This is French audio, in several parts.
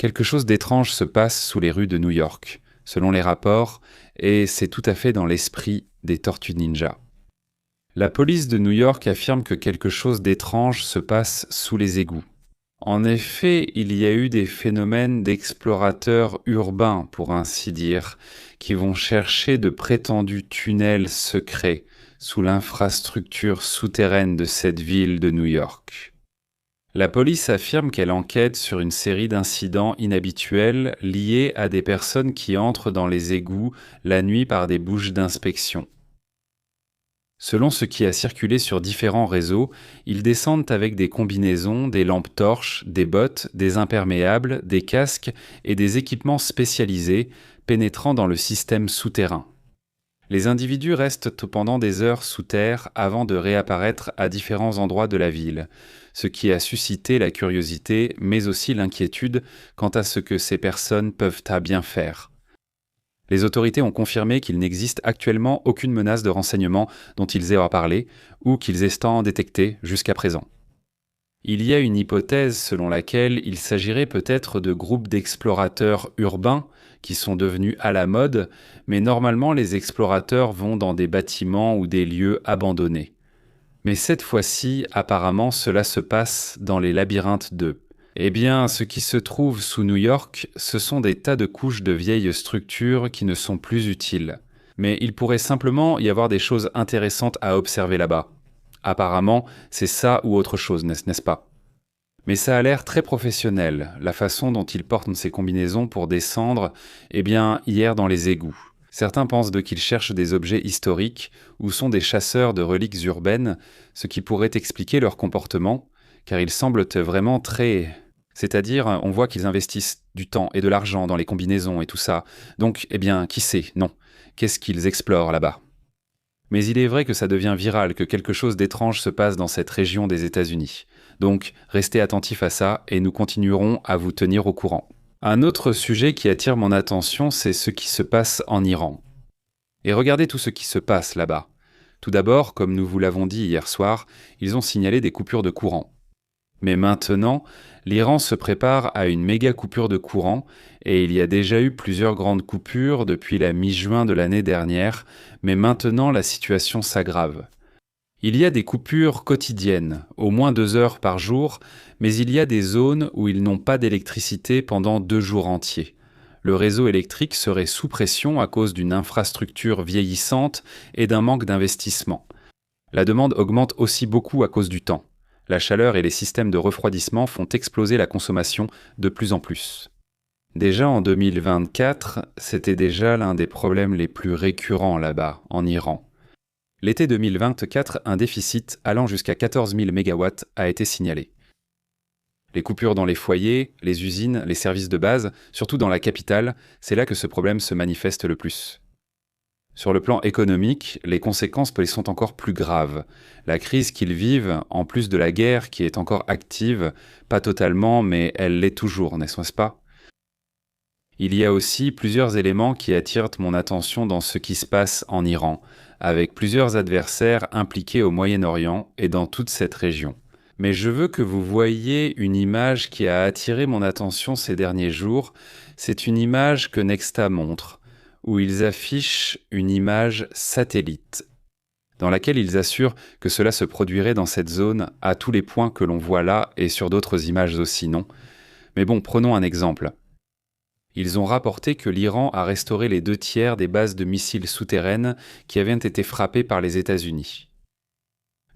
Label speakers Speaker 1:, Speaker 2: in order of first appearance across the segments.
Speaker 1: Quelque chose d'étrange se passe sous les rues de New York, selon les rapports, et c'est tout à fait dans l'esprit des Tortues Ninja. La police de New York affirme que quelque chose d'étrange se passe sous les égouts. En effet, il y a eu des phénomènes d'explorateurs urbains, pour ainsi dire, qui vont chercher de prétendus tunnels secrets sous l'infrastructure souterraine de cette ville de New York. La police affirme qu'elle enquête sur une série d'incidents inhabituels liés à des personnes qui entrent dans les égouts la nuit par des bouches d'inspection. Selon ce qui a circulé sur différents réseaux, ils descendent avec des combinaisons, des lampes torches, des bottes, des imperméables, des casques et des équipements spécialisés pénétrant dans le système souterrain. Les individus restent pendant des heures sous terre avant de réapparaître à différents endroits de la ville, ce qui a suscité la curiosité mais aussi l'inquiétude quant à ce que ces personnes peuvent à bien faire. Les autorités ont confirmé qu'il n'existe actuellement aucune menace de renseignement dont ils aient à parler ou qu'ils aient tant détecté jusqu'à présent. Il y a une hypothèse selon laquelle il s'agirait peut-être de groupes d'explorateurs urbains qui sont devenus à la mode, mais normalement les explorateurs vont dans des bâtiments ou des lieux abandonnés. Mais cette fois-ci, apparemment, cela se passe dans les labyrinthes d'eux. Eh bien, ce qui se trouve sous New York, ce sont des tas de couches de vieilles structures qui ne sont plus utiles. Mais il pourrait simplement y avoir des choses intéressantes à observer là-bas. Apparemment, c'est ça ou autre chose, n'est-ce pas? Mais ça a l'air très professionnel, la façon dont ils portent ces combinaisons pour descendre, eh bien, hier dans les égouts. Certains pensent qu'ils cherchent des objets historiques ou sont des chasseurs de reliques urbaines, ce qui pourrait expliquer leur comportement, car ils semblent vraiment très... C'est-à-dire, on voit qu'ils investissent du temps et de l'argent dans les combinaisons et tout ça. Donc, eh bien, qui sait? Non. Qu'est-ce qu'ils explorent là-bas? Mais il est vrai que ça devient viral, que quelque chose d'étrange se passe dans cette région des États-Unis. Donc, restez attentifs à ça et nous continuerons à vous tenir au courant. Un autre sujet qui attire mon attention, c'est ce qui se passe en Iran. Et regardez tout ce qui se passe là-bas. Tout d'abord, comme nous vous l'avons dit hier soir, ils ont signalé des coupures de courant. Mais maintenant, l'Iran se prépare à une méga coupure de courant et il y a déjà eu plusieurs grandes coupures depuis la mi-juin de l'année dernière, mais maintenant la situation s'aggrave. Il y a des coupures quotidiennes, au moins 2 heures par jour, mais il y a des zones où ils n'ont pas d'électricité pendant 2 jours entiers. Le réseau électrique serait sous pression à cause d'une infrastructure vieillissante et d'un manque d'investissement. La demande augmente aussi beaucoup à cause du temps. La chaleur et les systèmes de refroidissement font exploser la consommation de plus en plus. Déjà en 2024, c'était déjà l'un des problèmes les plus récurrents là-bas, en Iran. L'été 2024, un déficit allant jusqu'à 14 000 MW a été signalé. Les coupures dans les foyers, les usines, les services de base, surtout dans la capitale, c'est là que ce problème se manifeste le plus. Sur le plan économique, les conséquences sont encore plus graves. La crise qu'ils vivent, en plus de la guerre qui est encore active, pas totalement, mais elle l'est toujours, n'est-ce pas? Il y a aussi plusieurs éléments qui attirent mon attention dans ce qui se passe en Iran, avec plusieurs adversaires impliqués au Moyen-Orient et dans toute cette région. Mais je veux que vous voyiez une image qui a attiré mon attention ces derniers jours. C'est une image que Nexta montre, où ils affichent une image satellite, dans laquelle ils assurent que cela se produirait dans cette zone à tous les points que l'on voit là et sur d'autres images aussi, non? Mais bon, prenons un exemple. Ils ont rapporté que l'Iran a restauré les 2/3 des bases de missiles souterraines qui avaient été frappées par les États-Unis.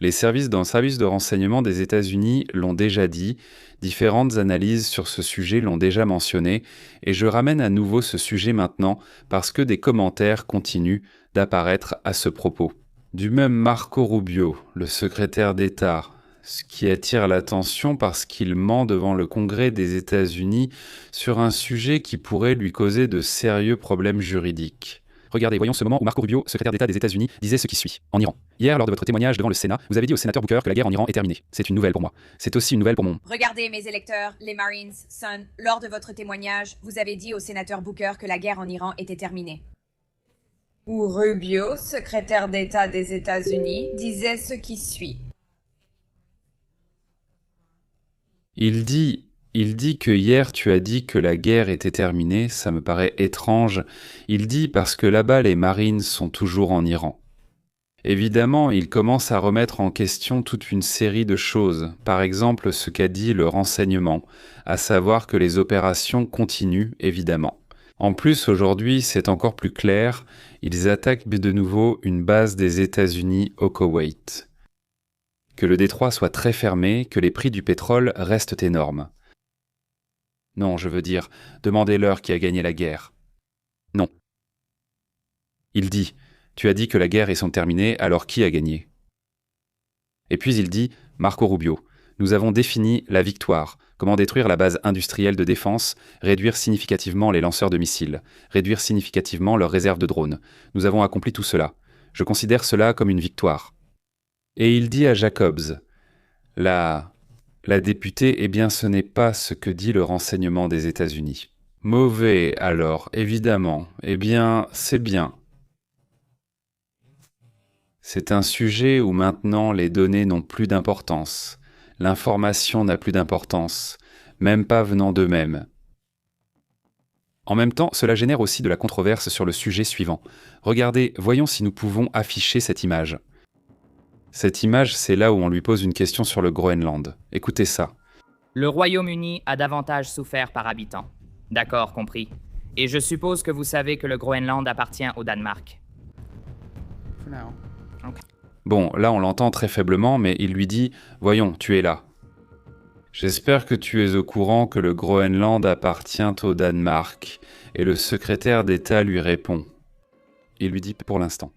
Speaker 1: Les services de renseignement des États-Unis l'ont déjà dit, différentes analyses sur ce sujet l'ont déjà mentionné, et je ramène à nouveau ce sujet maintenant parce que des commentaires continuent d'apparaître à ce propos. Du même Marco Rubio, le secrétaire d'État, ce qui attire l'attention parce qu'il ment devant le Congrès des États-Unis sur un sujet qui pourrait lui causer de sérieux problèmes juridiques. Regardez, voyons ce moment où Marco Rubio, secrétaire d'État des États-Unis, disait ce qui suit. En Iran. Hier, lors de votre témoignage devant le Sénat, vous avez dit au sénateur Booker que la guerre en Iran est terminée. C'est une nouvelle pour moi. C'est aussi une nouvelle pour mon...
Speaker 2: Regardez, mes électeurs, les Marines, Sun, lors de votre témoignage, vous avez dit au sénateur Booker que la guerre en Iran était terminée. Ou Rubio, secrétaire d'État des États-Unis, disait ce qui suit.
Speaker 1: Il dit il dit que hier tu as dit que la guerre était terminée, ça me paraît étrange. Il dit parce que là-bas les Marines sont toujours en Iran. Évidemment, il commence à remettre en question toute une série de choses, par exemple ce qu'a dit le renseignement, à savoir que les opérations continuent, évidemment. En plus, aujourd'hui, c'est encore plus clair, ils attaquent de nouveau une base des États-Unis au Koweït. Que le détroit soit très fermé, que les prix du pétrole restent énormes. Non, je veux dire, demandez-leur qui a gagné la guerre. Non. Il dit, tu as dit que la guerre est terminée, alors qui a gagné? Et puis il dit, Marco Rubio, nous avons défini la victoire, comment détruire la base industrielle de défense, réduire significativement les lanceurs de missiles, réduire significativement leurs réserves de drones. Nous avons accompli tout cela. Je considère cela comme une victoire. Et il dit à Jacobs, la députée, eh bien ce n'est pas ce que dit le renseignement des États-Unis. Mauvais, alors, évidemment. Eh bien, c'est bien. C'est un sujet où maintenant les données n'ont plus d'importance. L'information n'a plus d'importance, même pas venant d'eux-mêmes. En même temps, cela génère aussi de la controverse sur le sujet suivant. Regardez, voyons si nous pouvons afficher cette image. Cette image, c'est là où on lui pose une question sur le Groenland. Écoutez ça.
Speaker 3: Le Royaume-Uni a davantage souffert par habitant. D'accord, compris. Et je suppose que vous savez que le Groenland appartient au Danemark.
Speaker 1: Bon, là on l'entend très faiblement, mais il lui dit « Voyons, tu es là. J'espère que tu es au courant que le Groenland appartient au Danemark. » Et le secrétaire d'État lui répond. Il lui dit « Pour l'instant. »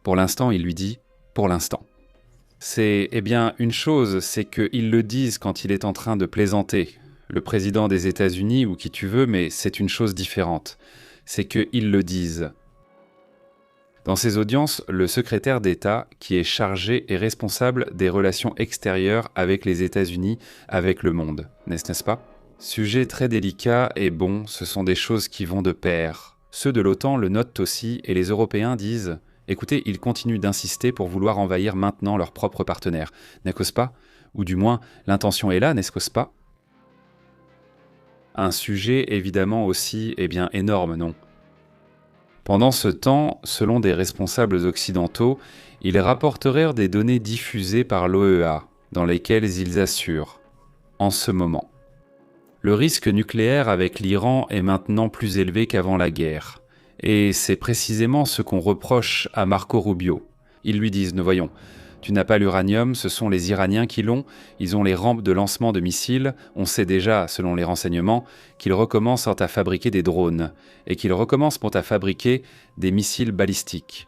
Speaker 1: Pour l'instant, il lui dit « Pour l'instant. » C'est, eh bien, une chose, c'est qu'ils le disent quand il est en train de plaisanter. Le président des États-Unis ou qui tu veux, mais c'est une chose différente. C'est qu'ils le disent. Dans ces audiences, le secrétaire d'État, qui est chargé et responsable des relations extérieures avec les États-Unis, avec le monde, n'est-ce pas? Sujet très délicat et bon, ce sont des choses qui vont de pair. Ceux de l'OTAN le notent aussi et les Européens disent « Écoutez, ils continuent d'insister pour vouloir envahir maintenant leurs propres partenaires, n'est-ce pas? Ou du moins, l'intention est là, n'est-ce pas? » Un sujet évidemment aussi, eh bien, énorme, non? Pendant ce temps, selon des responsables occidentaux, ils rapporteraient des données diffusées par l'OEA, dans lesquelles ils assurent, en ce moment, le risque nucléaire avec l'Iran est maintenant plus élevé qu'avant la guerre. Et c'est précisément ce qu'on reproche à Marco Rubio. Ils lui disent, nous voyons, tu n'as pas l'uranium, ce sont les Iraniens qui l'ont, ils ont les rampes de lancement de missiles, on sait déjà, selon les renseignements, qu'ils recommencent à fabriquer des drones, et qu'ils recommencent à fabriquer des missiles balistiques.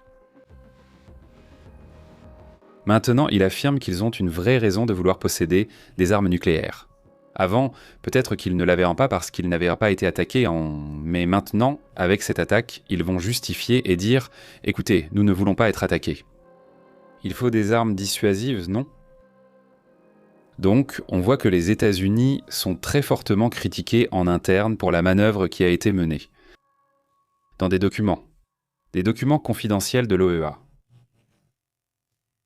Speaker 1: Maintenant, il affirme qu'ils ont une vraie raison de vouloir posséder des armes nucléaires. Avant, peut-être qu'ils ne l'avaient pas parce qu'ils n'avaient pas été attaqués Mais maintenant, avec cette attaque, ils vont justifier et dire « Écoutez, nous ne voulons pas être attaqués ». Il faut des armes dissuasives, non? Donc, on voit que les États-Unis sont très fortement critiqués en interne pour la manœuvre qui a été menée. Dans des documents confidentiels de l'OEA.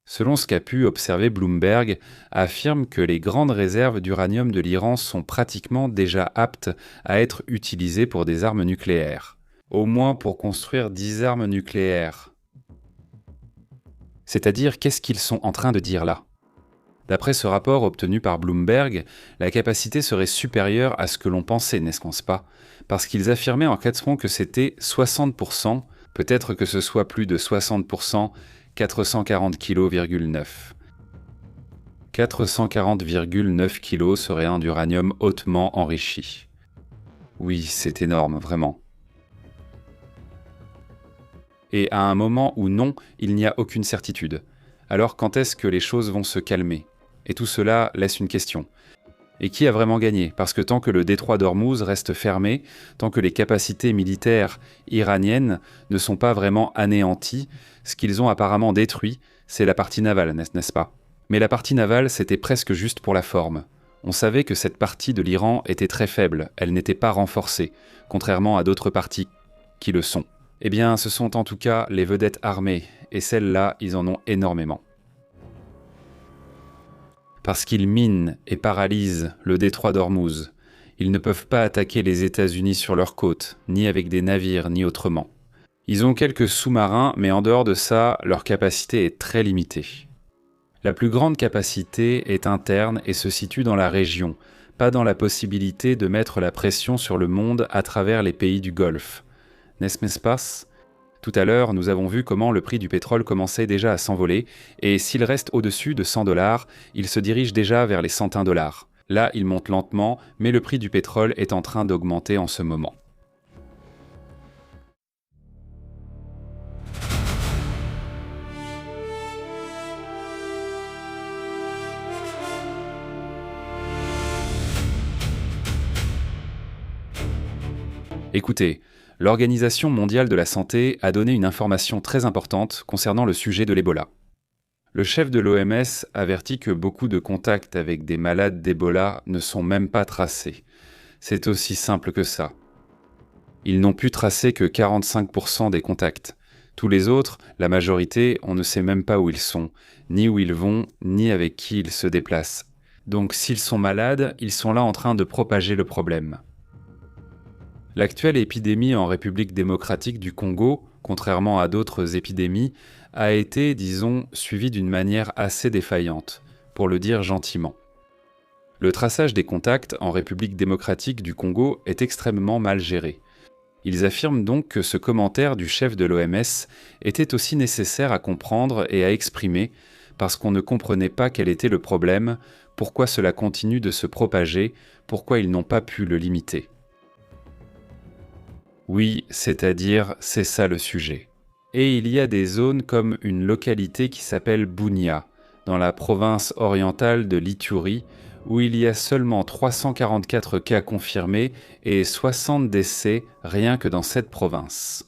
Speaker 1: Selon ce qu'a pu observer Bloomberg, affirme que les grandes réserves d'uranium de l'Iran sont pratiquement déjà aptes à être utilisées pour des armes nucléaires. Au moins pour construire 10 armes nucléaires. C'est-à-dire, qu'est-ce qu'ils sont en train de dire là? D'après ce rapport obtenu par Bloomberg, la capacité serait supérieure à ce que l'on pensait, n'est-ce pas? Parce qu'ils affirmaient en question que c'était 60%, peut-être que ce soit plus de 60%, 440,9 kg. 440,9 kg serait un d'uranium hautement enrichi. Oui, c'est énorme, vraiment. Et à un moment où non, il n'y a aucune certitude. Alors quand est-ce que les choses vont se calmer? Et tout cela laisse une question. Et qui a vraiment gagné? Parce que tant que le détroit d'Ormuz reste fermé, tant que les capacités militaires iraniennes ne sont pas vraiment anéanties, ce qu'ils ont apparemment détruit, c'est la partie navale, n'est-ce pas? Mais la partie navale, c'était presque juste pour la forme. On savait que cette partie de l'Iran était très faible, elle n'était pas renforcée, contrairement à d'autres parties qui le sont. Eh bien, ce sont en tout cas les vedettes armées, et celles-là, ils en ont énormément. parce qu'ils minent et paralysent le détroit d'Ormuz. Ils ne peuvent pas attaquer les États-Unis sur leurs côtes, ni avec des navires, ni autrement. Ils ont quelques sous-marins, mais en dehors de ça, leur capacité est très limitée. La plus grande capacité est interne et se situe dans la région, pas dans la possibilité de mettre la pression sur le monde à travers les pays du Golfe. N'est-ce pas ? Tout à l'heure, nous avons vu comment le prix du pétrole commençait déjà à s'envoler, et s'il reste au-dessus de 100 $, il se dirige déjà vers les centaines dollars. Là, il monte lentement, mais le prix du pétrole est en train d'augmenter en ce moment. Écoutez, l'Organisation mondiale de la santé a donné une information très importante concernant le sujet de l'Ebola. Le chef de l'OMS avertit que beaucoup de contacts avec des malades d'Ebola ne sont même pas tracés. C'est aussi simple que ça. Ils n'ont pu tracer que 45% des contacts. Tous les autres, la majorité, on ne sait même pas où ils sont, ni où ils vont, ni avec qui ils se déplacent. Donc s'ils sont malades, ils sont là en train de propager le problème. L'actuelle épidémie en République démocratique du Congo, contrairement à d'autres épidémies, a été, disons, suivie d'une manière assez défaillante, pour le dire gentiment. Le traçage des contacts en République démocratique du Congo est extrêmement mal géré. Ils affirment donc que ce commentaire du chef de l'OMS était aussi nécessaire à comprendre et à exprimer, parce qu'on ne comprenait pas quel était le problème, pourquoi cela continue de se propager, pourquoi ils n'ont pas pu le limiter. Oui, c'est-à-dire, c'est ça le sujet. Et il y a des zones comme une localité qui s'appelle Bunia, dans la province orientale de l'Ituri, où il y a seulement 344 cas confirmés et 60 décès rien que dans cette province.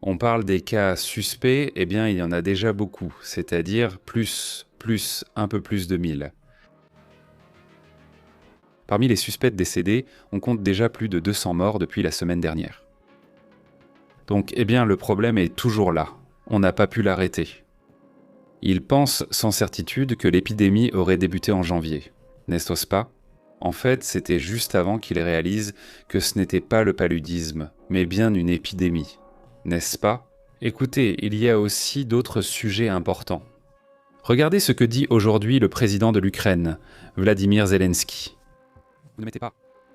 Speaker 1: On parle des cas suspects, eh bien il y en a déjà beaucoup, c'est-à-dire un peu plus de 1000. Parmi les suspects décédés, on compte déjà plus de 200 morts depuis la semaine dernière. Donc, eh bien, le problème est toujours là. On n'a pas pu l'arrêter. Ils pensent sans certitude que l'épidémie aurait débuté en janvier. N'est-ce pas ? En fait, c'était juste avant qu'ils réalisent que ce n'était pas le paludisme, mais bien une épidémie. N'est-ce pas ? Écoutez, il y a aussi d'autres sujets importants. Regardez ce que dit aujourd'hui le président de l'Ukraine, Vladimir Zelensky. Vous ne mettez pas.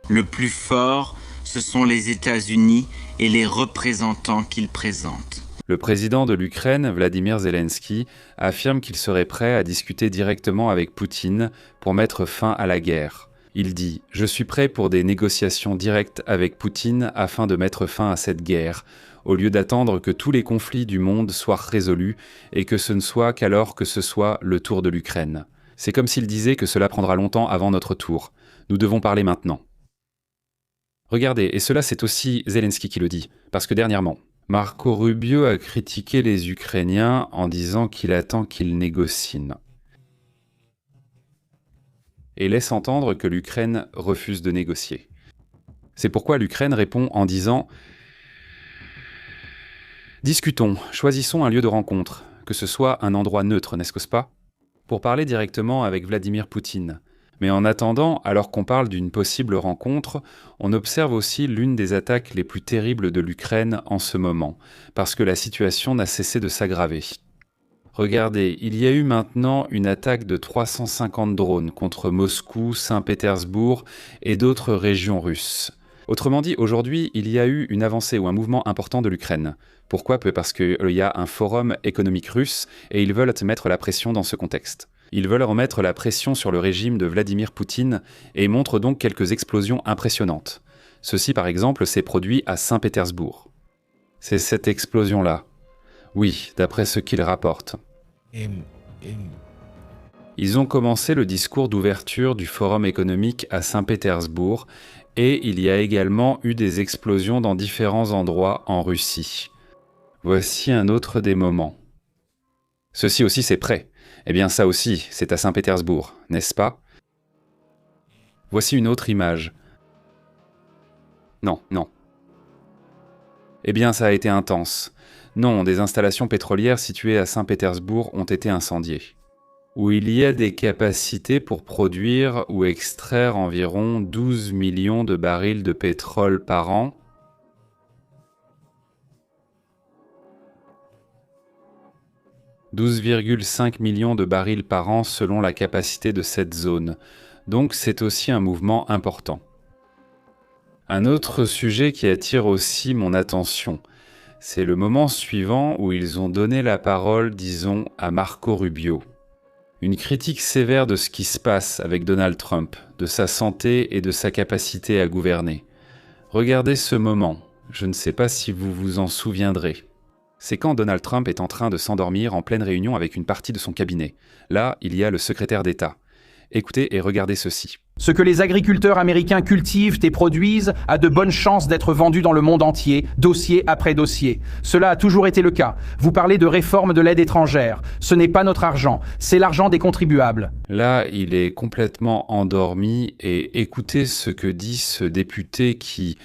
Speaker 4: Le plus fort, ce sont les États-Unis et les représentants qu'ils présentent.
Speaker 1: Le président de l'Ukraine, Vladimir Zelensky, affirme qu'il serait prêt à discuter directement avec Poutine pour mettre fin à la guerre. Il dit « Je suis prêt pour des négociations directes avec Poutine afin de mettre fin à cette guerre, au lieu d'attendre que tous les conflits du monde soient résolus et que ce ne soit qu'alors que ce soit le tour de l'Ukraine. C'est comme s'il disait que cela prendra longtemps avant notre tour. Nous devons parler maintenant. » Regardez, et cela c'est aussi Zelensky qui le dit, parce que dernièrement, Marco Rubio a critiqué les Ukrainiens en disant qu'il attend qu'ils négocient. Et laisse entendre que l'Ukraine refuse de négocier. C'est pourquoi l'Ukraine répond en disant « Discutons, choisissons un lieu de rencontre, que ce soit un endroit neutre, n'est-ce pas ? Pour parler directement avec Vladimir Poutine. » Mais en attendant, alors qu'on parle d'une possible rencontre, on observe aussi l'une des attaques les plus terribles de l'Ukraine en ce moment, parce que la situation n'a cessé de s'aggraver. Regardez, il y a eu maintenant une attaque de 350 drones contre Moscou, Saint-Pétersbourg et d'autres régions russes. Autrement dit, aujourd'hui, il y a eu une avancée ou un mouvement important de l'Ukraine. Pourquoi ? Parce qu'il y a un forum économique russe et ils veulent mettre la pression dans ce contexte. Ils veulent remettre la pression sur le régime de Vladimir Poutine et montrent donc quelques explosions impressionnantes. Ceci, par exemple, s'est produit à Saint-Pétersbourg. C'est cette explosion-là. Oui, d'après ce qu'ils rapportent. Ils ont commencé le discours d'ouverture du Forum économique à Saint-Pétersbourg et il y a également eu des explosions dans différents endroits en Russie. Voici un autre des moments. Ceci aussi, c'est prêt. Eh bien, ça aussi, c'est à Saint-Pétersbourg, n'est-ce pas ? Voici une autre image. Non. Eh bien, ça a été intense. Non, des installations pétrolières situées à Saint-Pétersbourg ont été incendiées. où il y a des capacités pour produire ou extraire environ 12 millions de barils de pétrole par an. « 12,5 millions de barils par an selon la capacité de cette zone. Donc c'est aussi un mouvement important. Un autre sujet qui attire aussi mon attention, c'est le moment suivant où ils ont donné la parole, disons, à Marco Rubio. Une critique sévère de ce qui se passe avec Donald Trump, de sa santé et de sa capacité à gouverner. Regardez ce moment, je ne sais pas si vous vous en souviendrez. C'est quand Donald Trump est en train de s'endormir en pleine réunion avec une partie de son cabinet. Là, il y a le secrétaire d'État. Écoutez et regardez ceci.
Speaker 5: Ce que les agriculteurs américains cultivent et produisent a de bonnes chances d'être vendu dans le monde entier, dossier après dossier. Cela a toujours été le cas. Vous parlez de réforme de l'aide étrangère. Ce n'est pas notre argent, c'est l'argent des contribuables.
Speaker 1: Là, il est complètement endormi et écoutez ce que dit ce député qui,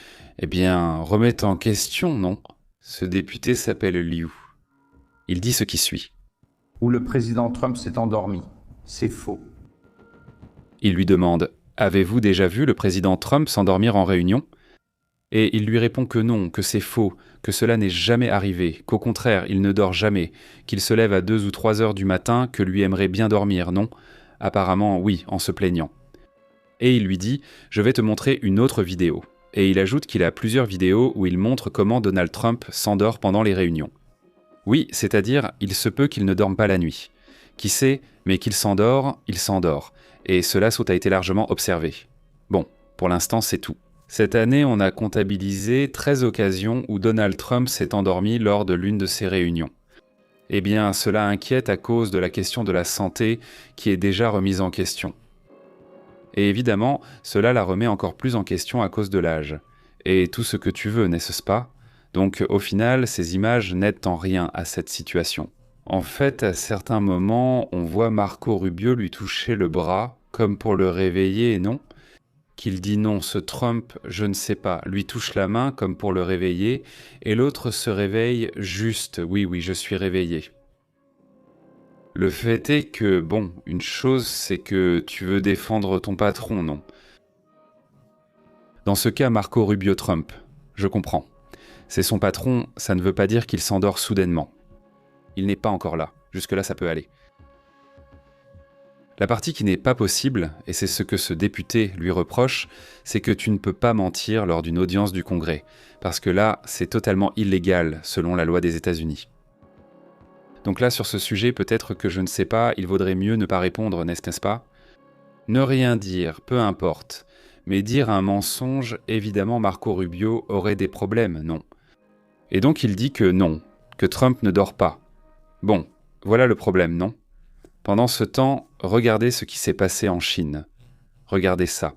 Speaker 1: remet en question, non ? Ce député s'appelle Liu. Il dit ce qui suit.
Speaker 5: Où le président Trump s'est endormi. C'est faux.
Speaker 1: Il lui demande « Avez-vous déjà vu le président Trump s'endormir en réunion ?» Et il lui répond que non, que c'est faux, que cela n'est jamais arrivé, qu'au contraire, il ne dort jamais, qu'il se lève à 2 ou 3 heures du matin, que lui aimerait bien dormir, non ? Apparemment, oui, en se plaignant. Et il lui dit « Je vais te montrer une autre vidéo ». Et il ajoute qu'il a plusieurs vidéos où il montre comment Donald Trump s'endort pendant les réunions. Oui, c'est-à-dire, il se peut qu'il ne dorme pas la nuit. Qui sait, mais qu'il s'endort, il s'endort. Et cela a été largement observé. Bon, pour l'instant, c'est tout. Cette année, on a comptabilisé 13 occasions où Donald Trump s'est endormi lors de l'une de ces réunions. Eh bien, cela inquiète à cause de la question de la santé qui est déjà remise en question. Et évidemment, cela la remet encore plus en question à cause de l'âge. Et tout ce que tu veux, n'est-ce pas ? Donc, au final, ces images n'aident en rien à cette situation. En fait, à certains moments, on voit Marco Rubio lui toucher le bras, comme pour le réveiller, non ? Qu'il dit non, ce Trump, je ne sais pas, lui touche la main comme pour le réveiller, et l'autre se réveille juste, oui, je suis réveillé. Le fait est que, bon, une chose, c'est que tu veux défendre ton patron, non ? Dans ce cas, Marco Rubio Trump, je comprends. C'est son patron, ça ne veut pas dire qu'il s'endort soudainement. Il n'est pas encore là. Jusque-là, ça peut aller. La partie qui n'est pas possible, et c'est ce que ce député lui reproche, c'est que tu ne peux pas mentir lors d'une audience du Congrès, parce que là, c'est totalement illégal selon la loi des États-Unis. Donc là, sur ce sujet, peut-être que je ne sais pas, il vaudrait mieux ne pas répondre, n'est-ce pas ? Ne rien dire, peu importe. Mais dire un mensonge, évidemment, Marco Rubio aurait des problèmes, non ? Et donc il dit que non, que Trump ne dort pas. Bon, voilà le problème, non ? Pendant ce temps, regardez ce qui s'est passé en Chine. Regardez ça.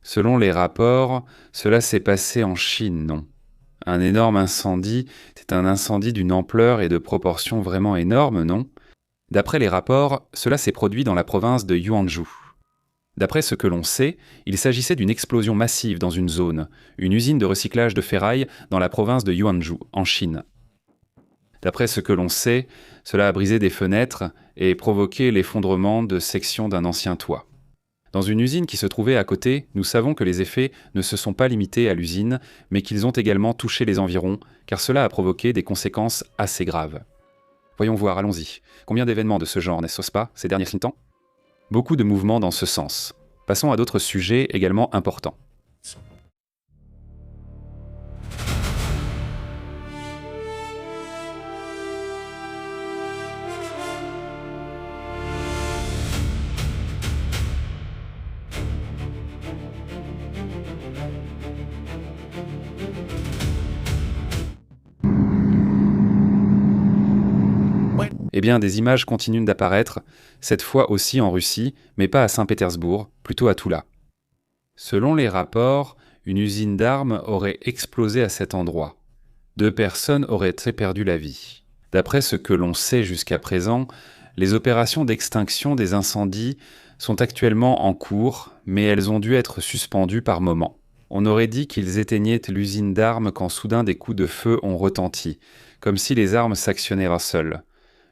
Speaker 1: Selon les rapports, cela s'est passé en Chine, non ? Un énorme incendie, c'est un incendie d'une ampleur et de proportions vraiment énormes, non ? D'après les rapports, cela s'est produit dans la province de Yuanzhou. D'après ce que l'on sait, il s'agissait d'une explosion massive dans une zone, une usine de recyclage de ferraille dans la province de Yuanzhou, en Chine. D'après ce que l'on sait, cela a brisé des fenêtres et provoqué l'effondrement de sections d'un ancien toit. Dans une usine qui se trouvait à côté, nous savons que les effets ne se sont pas limités à l'usine, mais qu'ils ont également touché les environs, car cela a provoqué des conséquences assez graves. Voyons voir, allons-y. Combien d'événements de ce genre, n'est-ce pas, ces derniers temps ? Beaucoup de mouvements dans ce sens. Passons à d'autres sujets également importants. Eh bien, des images continuent d'apparaître, cette fois aussi en Russie, mais pas à Saint-Pétersbourg, plutôt à Toula. Selon les rapports, une usine d'armes aurait explosé à cet endroit. 2 personnes auraient perdu la vie. D'après ce que l'on sait jusqu'à présent, les opérations d'extinction des incendies sont actuellement en cours, mais elles ont dû être suspendues par moment. On aurait dit qu'ils éteignaient l'usine d'armes quand soudain des coups de feu ont retenti, comme si les armes s'actionnaient seules.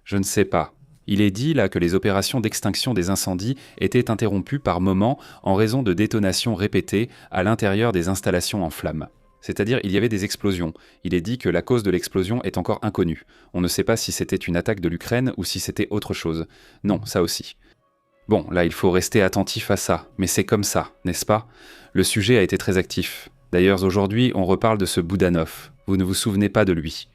Speaker 1: Je ne sais pas. Il est dit là que les opérations d'extinction des incendies étaient interrompues par moments en raison de détonations répétées à l'intérieur des installations en flammes. C'est-à-dire il y avait des explosions. Il est dit que la cause de l'explosion est encore inconnue. On ne sait pas si c'était une attaque de l'Ukraine ou si c'était autre chose. Non, ça aussi. Bon, là il faut rester attentif à ça, mais c'est comme ça, n'est-ce pas? Le sujet a été très actif. D'ailleurs aujourd'hui on reparle de ce Boudanov. Vous ne vous souvenez pas de lui.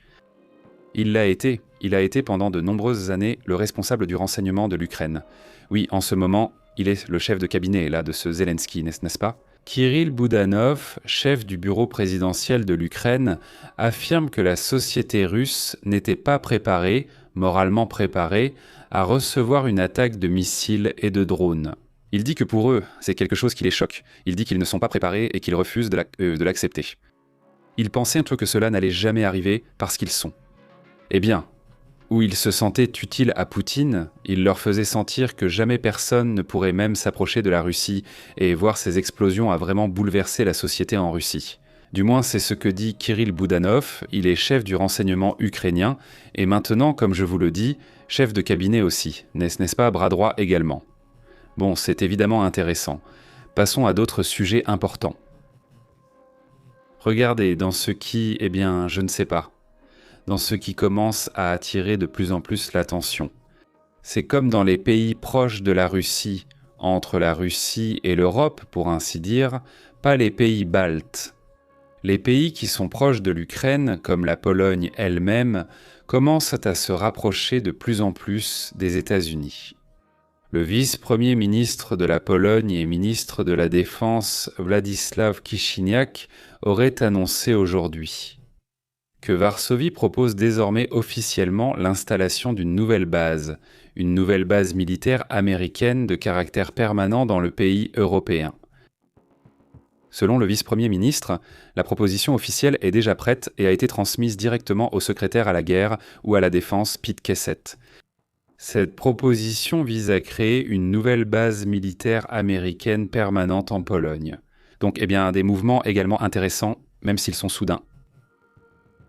Speaker 1: Il a été pendant de nombreuses années le responsable du renseignement de l'Ukraine. Oui, en ce moment, il est le chef de cabinet là de ce Zelensky, n'est-ce pas? Kirill Boudanov, chef du bureau présidentiel de l'Ukraine, affirme que la société russe n'était pas préparée, moralement préparée, à recevoir une attaque de missiles et de drones. Il dit que pour eux, c'est quelque chose qui les choque. Il dit qu'ils ne sont pas préparés et qu'ils refusent de l'accepter. Ils pensaient que cela n'allait jamais arriver parce qu'ils sont. Eh bien, où ils se sentaient utiles à Poutine, il leur faisait sentir que jamais personne ne pourrait même s'approcher de la Russie, et voir ces explosions a vraiment bouleversé la société en Russie. Du moins, c'est ce que dit Kirill Boudanov, il est chef du renseignement ukrainien, et maintenant, comme je vous le dis, chef de cabinet aussi, n'est-ce pas, bras droit également. Bon, c'est évidemment intéressant. Passons à d'autres sujets importants. Regardez, dans ce qui, je ne sais pas, dans ce qui commence à attirer de plus en plus l'attention. C'est comme dans les pays proches de la Russie, entre la Russie et l'Europe, pour ainsi dire, pas les pays baltes. Les pays qui sont proches de l'Ukraine, comme la Pologne elle-même, commencent à se rapprocher de plus en plus des États-Unis. Le vice-premier ministre de la Pologne et ministre de la Défense, Władysław Kisziniak, aurait annoncé aujourd'hui que Varsovie propose désormais officiellement l'installation d'une nouvelle base militaire américaine de caractère permanent dans le pays européen. Selon le vice-premier ministre, la proposition officielle est déjà prête et a été transmise directement au secrétaire à la guerre ou à la défense Pete Hegseth. Cette proposition vise à créer une nouvelle base militaire américaine permanente en Pologne. Donc, des mouvements également intéressants, même s'ils sont soudains.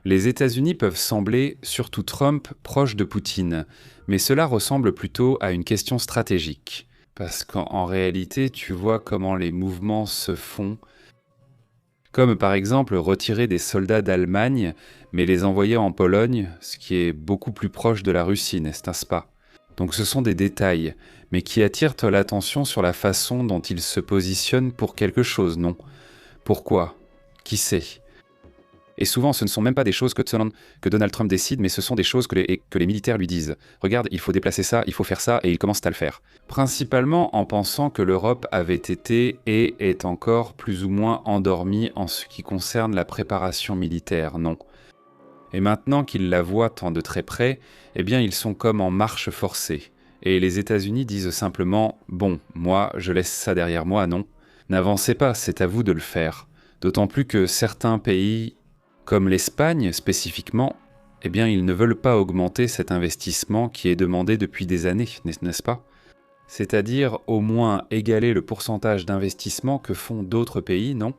Speaker 1: Les États-Unis peuvent sembler, surtout Trump, proche de Poutine, mais cela ressemble plutôt à une question stratégique. Parce qu'en réalité, tu vois comment les mouvements se font. Comme par exemple retirer des soldats d'Allemagne, mais les envoyer en Pologne, ce qui est beaucoup plus proche de la Russie, n'est-ce pas? Donc ce sont des détails, mais qui attirent l'attention sur la façon dont ils se positionnent pour quelque chose, non? Pourquoi? Qui sait? Et souvent, ce ne sont même pas des choses que Donald Trump décide, mais ce sont des choses que les militaires lui disent. Regarde, il faut déplacer ça, il faut faire ça, et ils commencent à le faire. Principalement en pensant que l'Europe avait été et est encore plus ou moins endormie en ce qui concerne la préparation militaire, non. Et maintenant qu'ils la voient tant de très près, ils sont comme en marche forcée. Et les États-Unis disent simplement « Bon, moi, je laisse ça derrière moi, non ? N'avancez pas, c'est à vous de le faire. » D'autant plus que certains pays, comme l'Espagne spécifiquement, ils ne veulent pas augmenter cet investissement qui est demandé depuis des années, n'est-ce pas? C'est-à-dire au moins égaler le pourcentage d'investissement que font d'autres pays, non?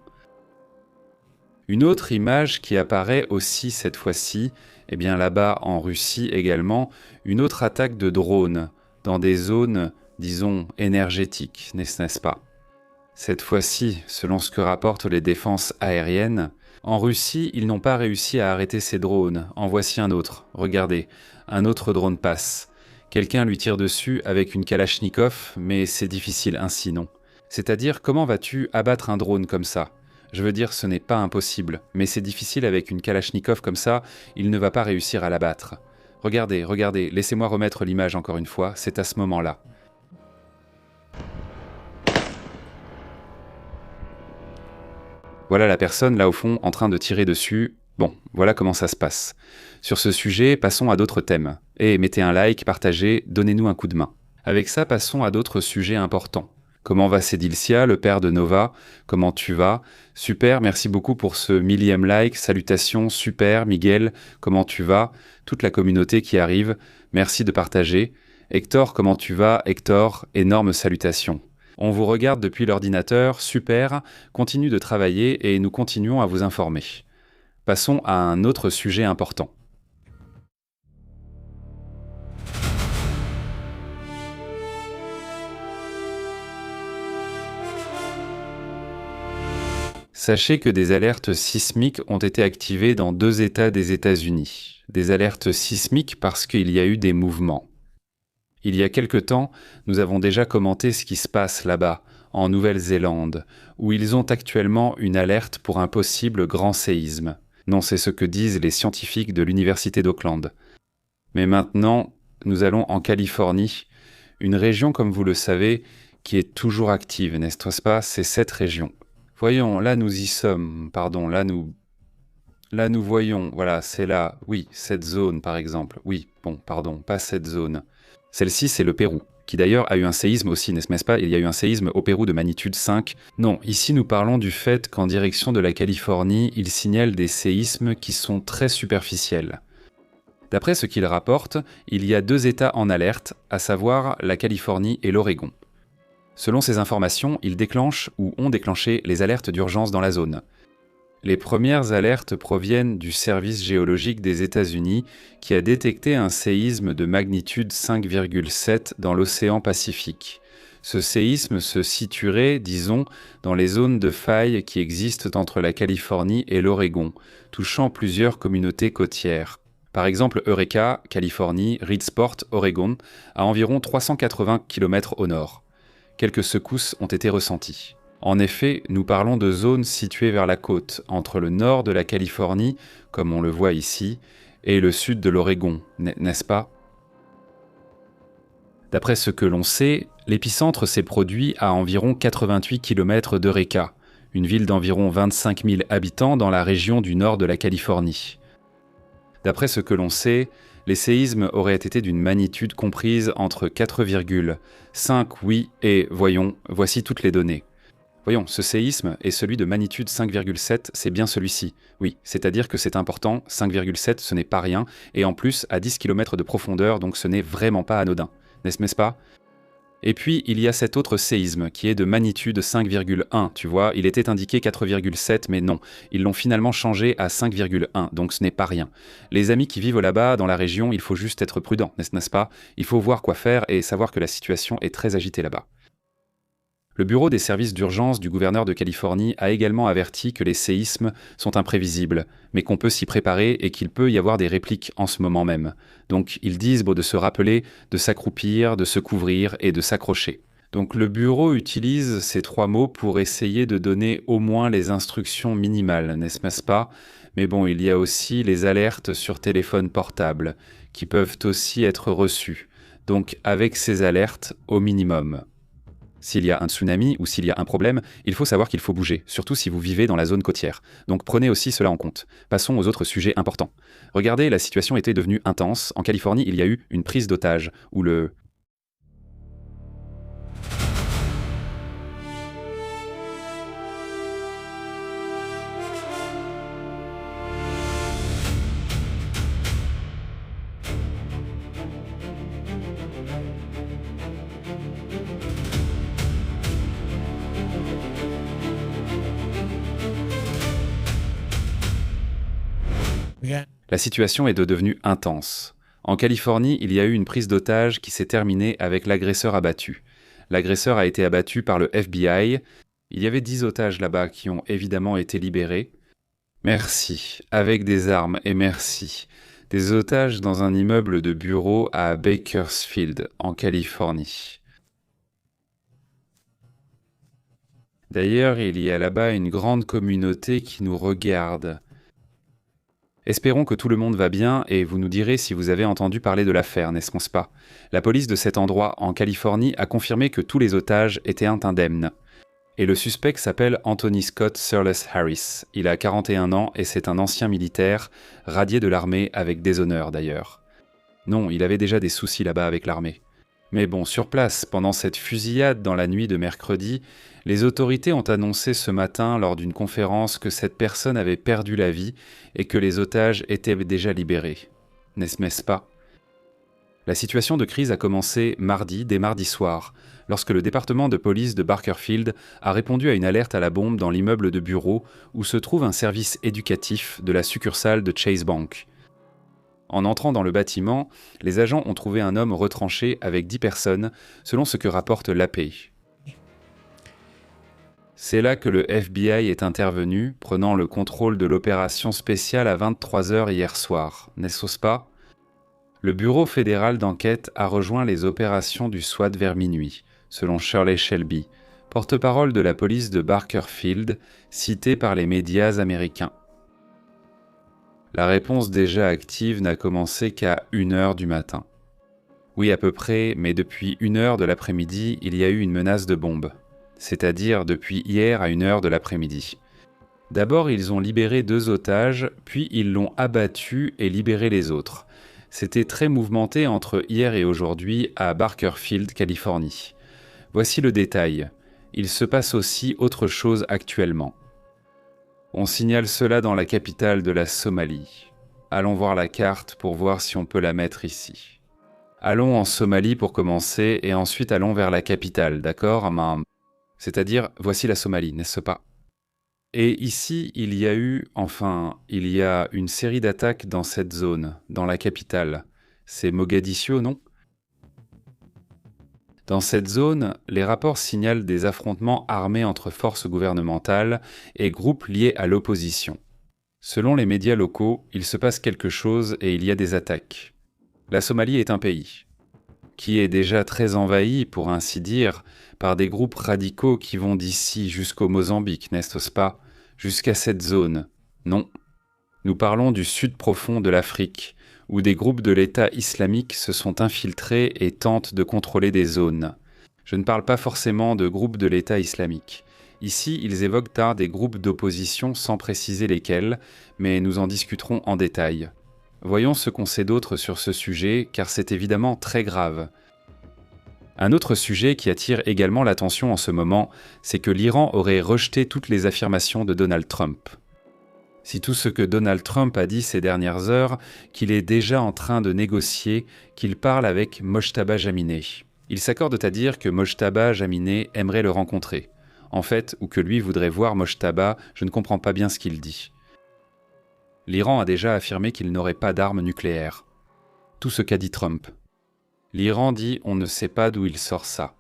Speaker 1: Une autre image qui apparaît aussi cette fois-ci, là-bas en Russie également, une autre attaque de drones dans des zones, disons, énergétiques, n'est-ce pas? Cette fois-ci, selon ce que rapportent les défenses aériennes, en Russie, ils n'ont pas réussi à arrêter ces drones. En voici un autre. Regardez, un autre drone passe. Quelqu'un lui tire dessus avec une Kalachnikov, mais c'est difficile ainsi, non? C'est-à-dire, comment vas-tu abattre un drone comme ça? Je veux dire, ce n'est pas impossible, mais c'est difficile avec une Kalachnikov comme ça, il ne va pas réussir à l'abattre. Regardez, laissez-moi remettre l'image encore une fois, c'est à ce moment-là. Voilà la personne là au fond en train de tirer dessus. Bon, voilà comment ça se passe. Sur ce sujet, passons à d'autres thèmes. Et mettez un like, partagez, donnez-nous un coup de main. Avec ça, passons à d'autres sujets importants. Comment va Cédilcia, le père de Nova? Comment tu vas? Super, merci beaucoup pour ce 1000e like. Salutations, super, Miguel, comment tu vas? Toute la communauté qui arrive, merci de partager. Hector, comment tu vas? Hector, énorme salutations. On vous regarde depuis l'ordinateur, super, continue de travailler et nous continuons à vous informer. Passons à un autre sujet important. Sachez que des alertes sismiques ont été activées dans 2 États des États-Unis. Des alertes sismiques parce qu'il y a eu des mouvements. Il y a quelque temps, nous avons déjà commenté ce qui se passe là-bas, en Nouvelle-Zélande, où ils ont actuellement une alerte pour un possible grand séisme. Non, c'est ce que disent les scientifiques de l'Université d'Auckland. Mais maintenant, nous allons en Californie, une région, comme vous le savez, qui est toujours active, n'est-ce pas? C'est cette région. Voyons, là nous y sommes, pardon, là nous voyons, voilà, c'est là, oui, cette zone par exemple, oui, bon, pardon, pas cette zone. Celle-ci, c'est le Pérou, qui d'ailleurs a eu un séisme aussi, n'est-ce pas? Il y a eu un séisme au Pérou de magnitude 5. Non, ici nous parlons du fait qu'en direction de la Californie, il signale des séismes qui sont très superficiels. D'après ce qu'il rapporte, il y a 2 États en alerte, à savoir la Californie et l'Oregon. Selon ces informations, ils déclenchent ou ont déclenché les alertes d'urgence dans la zone. Les premières alertes proviennent du service géologique des États-Unis qui a détecté un séisme de magnitude 5,7 dans l'océan Pacifique. Ce séisme se situerait, disons, dans les zones de faille qui existent entre la Californie et l'Oregon, touchant plusieurs communautés côtières. Par exemple, Eureka, Californie, Reedsport, Oregon, à environ 380 km au nord. Quelques secousses ont été ressenties. En effet, nous parlons de zones situées vers la côte, entre le nord de la Californie, comme on le voit ici, et le sud de l'Oregon, n'est-ce pas? D'après ce que l'on sait, l'épicentre s'est produit à environ 88 km d'Eureka, une ville d'environ 25 000 habitants dans la région du nord de la Californie. D'après ce que l'on sait, les séismes auraient été d'une magnitude comprise entre 4,5, oui, et voyons, voici toutes les données. Voyons, ce séisme est celui de magnitude 5,7, c'est bien celui-ci. Oui, c'est-à-dire que c'est important, 5,7 ce n'est pas rien, et en plus à 10 km de profondeur, donc ce n'est vraiment pas anodin, n'est-ce pas? Et puis, il y a cet autre séisme, qui est de magnitude 5,1, tu vois, il était indiqué 4,7, mais non, ils l'ont finalement changé à 5,1, donc ce n'est pas rien. Les amis qui vivent là-bas, dans la région, il faut juste être prudent, n'est-ce pas? Il faut voir quoi faire et savoir que la situation est très agitée là-bas. Le bureau des services d'urgence du gouverneur de Californie a également averti que les séismes sont imprévisibles, mais qu'on peut s'y préparer et qu'il peut y avoir des répliques en ce moment même. Donc ils disent de se rappeler, de s'accroupir, de se couvrir et de s'accrocher. Donc le bureau utilise ces 3 mots pour essayer de donner au moins les instructions minimales, n'est-ce pas? Mais bon, il y a aussi les alertes sur téléphone portable, qui peuvent aussi être reçues. Donc avec ces alertes, au minimum. S'il y a un tsunami ou s'il y a un problème, il faut savoir qu'il faut bouger, surtout si vous vivez dans la zone côtière. Donc prenez aussi cela en compte. Passons aux autres sujets importants. Regardez, la situation était devenue intense. En Californie, il y a eu une prise d'otage, où le... La situation est devenue intense. En Californie, il y a eu une prise d'otage qui s'est terminée avec l'agresseur abattu. L'agresseur a été abattu par le FBI. Il y avait 10 otages là-bas qui ont évidemment été libérés. Merci, avec des armes et merci. Des otages dans un immeuble de bureau à Bakersfield, en Californie. D'ailleurs, il y a là-bas une grande communauté qui nous regarde. Espérons que tout le monde va bien et vous nous direz si vous avez entendu parler de l'affaire, n'est-ce pas? La police de cet endroit en Californie a confirmé que tous les otages étaient indemnes. Et le suspect s'appelle Anthony Scott Surles Harris. Il a 41 ans et c'est un ancien militaire, radié de l'armée avec déshonneur d'ailleurs. Non, il avait déjà des soucis là-bas avec l'armée. Mais bon, sur place, pendant cette fusillade dans la nuit de mercredi, les autorités ont annoncé ce matin lors d'une conférence que cette personne avait perdu la vie et que les otages étaient déjà libérés. N'est-ce pas? La situation de crise a commencé dès mardi soir, lorsque le département de police de Bakersfield a répondu à une alerte à la bombe dans l'immeuble de bureau où se trouve un service éducatif de la succursale de Chase Bank. En entrant dans le bâtiment, les agents ont trouvé un homme retranché avec 10 personnes, selon ce que rapporte l'AP. C'est là que le FBI est intervenu, prenant le contrôle de l'opération spéciale à 23h hier soir, n'est-ce pas ? Le Bureau fédéral d'enquête a rejoint les opérations du SWAT vers minuit, selon Shirley Shelby, porte-parole de la police de Bakersfield, citée par les médias américains. La réponse déjà active n'a commencé qu'à 1h du matin. Oui, à peu près, mais depuis 1h de l'après-midi, il y a eu une menace de bombe. C'est-à-dire depuis hier à 1h de l'après-midi. D'abord, ils ont libéré 2 otages, puis ils l'ont abattu et libéré les autres. C'était très mouvementé entre hier et aujourd'hui à Bakersfield, Californie. Voici le détail. Il se passe aussi autre chose actuellement. On signale cela dans la capitale de la Somalie. Allons voir la carte pour voir si on peut la mettre ici. Allons en Somalie pour commencer et ensuite allons vers la capitale, d'accord ? C'est-à-dire, voici la Somalie, n'est-ce pas ? Et ici, il y a une série d'attaques dans cette zone, dans la capitale. C'est Mogadiscio, non ? Dans cette zone, les rapports signalent des affrontements armés entre forces gouvernementales et groupes liés à l'opposition. Selon les médias locaux, il se passe quelque chose et il y a des attaques. La Somalie est un pays qui est déjà très envahi, pour ainsi dire, par des groupes radicaux qui vont d'ici jusqu'au Mozambique, n'est-ce pas ? Jusqu'à cette zone. Non. Nous parlons du sud profond de l'Afrique, où des groupes de l'État islamique se sont infiltrés et tentent de contrôler des zones. Je ne parle pas forcément de groupes de l'État islamique. Ici, ils évoquent des groupes d'opposition sans préciser lesquels, mais nous en discuterons en détail. Voyons ce qu'on sait d'autre sur ce sujet, car c'est évidemment très grave. Un autre sujet qui attire également l'attention en ce moment, c'est que l'Iran aurait rejeté toutes les affirmations de Donald Trump. Si tout ce que Donald Trump a dit ces dernières heures, qu'il est déjà en train de négocier, qu'il parle avec Mojtaba Jaminet. Ils s'accordent à dire que Mojtaba Jaminet aimerait le rencontrer. En fait, ou que lui voudrait voir Mojtaba, je ne comprends pas bien ce qu'il dit. L'Iran a déjà affirmé qu'il n'aurait pas d'armes nucléaires. Tout ce qu'a dit Trump. L'Iran dit « on ne sait pas d'où il sort ça ».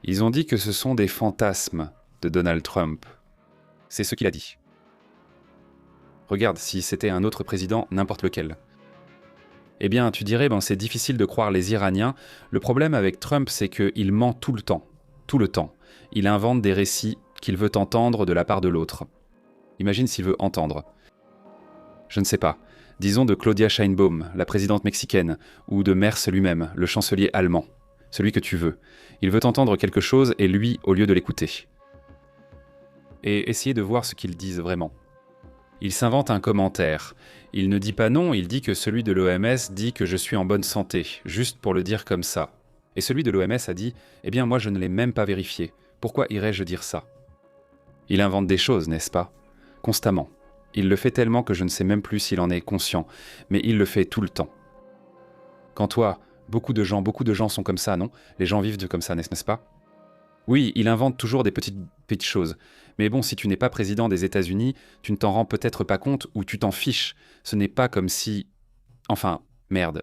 Speaker 1: Ils ont dit que ce sont des fantasmes de Donald Trump. C'est ce qu'il a dit. Regarde, si c'était un autre président, n'importe lequel. Eh bien, tu dirais, c'est difficile de croire les Iraniens. Le problème avec Trump, c'est qu'il ment tout le temps. Tout le temps. Il invente des récits qu'il veut entendre de la part de l'autre. Imagine s'il veut entendre. Je ne sais pas. Disons de Claudia Sheinbaum, la présidente mexicaine, ou de Merz lui-même, le chancelier allemand. Celui que tu veux. Il veut entendre quelque chose et lui, au lieu de l'écouter. Et essayer de voir ce qu'ils disent vraiment. Il s'invente un commentaire. Il ne dit pas non, il dit que celui de l'OMS dit que je suis en bonne santé, juste pour le dire comme ça. Et celui de l'OMS a dit « Eh bien moi je ne l'ai même pas vérifié. Pourquoi irais-je dire ça ?» Il invente des choses, n'est-ce pas ? Constamment. Il le fait tellement que je ne sais même plus s'il en est conscient, mais il le fait tout le temps. Quand toi, beaucoup de gens sont comme ça, non ? Les gens vivent comme ça, n'est-ce pas ? Oui, il invente toujours des petites choses. Mais bon, si tu n'es pas président des États-Unis, tu ne t'en rends peut-être pas compte ou tu t'en fiches. Ce n'est pas comme si... Enfin, merde.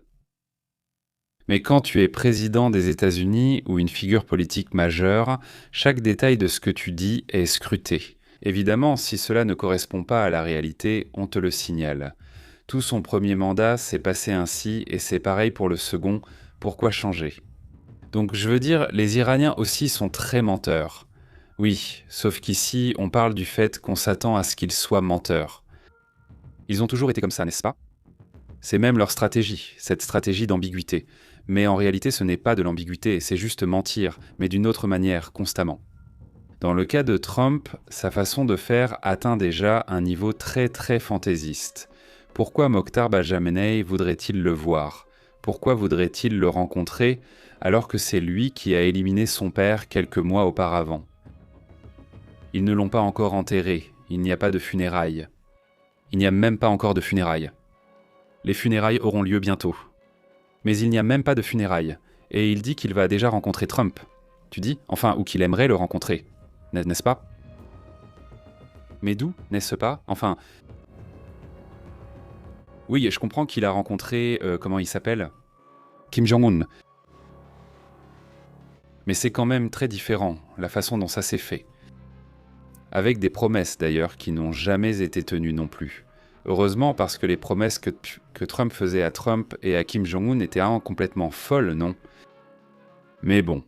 Speaker 1: Mais quand tu es président des États-Unis ou une figure politique majeure, chaque détail de ce que tu dis est scruté. Évidemment, si cela ne correspond pas à la réalité, on te le signale. Tout son premier mandat s'est passé ainsi et c'est pareil pour le second. Pourquoi changer ? Donc je veux dire, les Iraniens aussi sont très menteurs. Oui, sauf qu'ici, on parle du fait qu'on s'attend à ce qu'ils soient menteurs. Ils ont toujours été comme ça, n'est-ce pas ? C'est même leur stratégie, cette stratégie d'ambiguïté. Mais en réalité, ce n'est pas de l'ambiguïté, c'est juste mentir, mais d'une autre manière, constamment. Dans le cas de Trump, sa façon de faire atteint déjà un niveau très très fantaisiste. Pourquoi Mojtaba Jaminet voudrait-il le voir ? Pourquoi voudrait-il le rencontrer alors que c'est lui qui a éliminé son père quelques mois auparavant ? Ils ne l'ont pas encore enterré, il n'y a pas de funérailles. Il n'y a même pas encore de funérailles. Les funérailles auront lieu bientôt. Mais il n'y a même pas de funérailles. Et il dit qu'il va déjà rencontrer Trump. Tu dis ? Enfin, ou qu'il aimerait le rencontrer. N'est-ce pas ? Mais d'où, n'est-ce pas ? Enfin... Oui, je comprends qu'il a rencontré... comment il s'appelle ? Kim Jong-un. Mais c'est quand même très différent, la façon dont ça s'est fait. Avec des promesses d'ailleurs qui n'ont jamais été tenues non plus. Heureusement, parce que les promesses que Trump faisait à Trump et à Kim Jong-un étaient complètement folles, non ? Mais bon.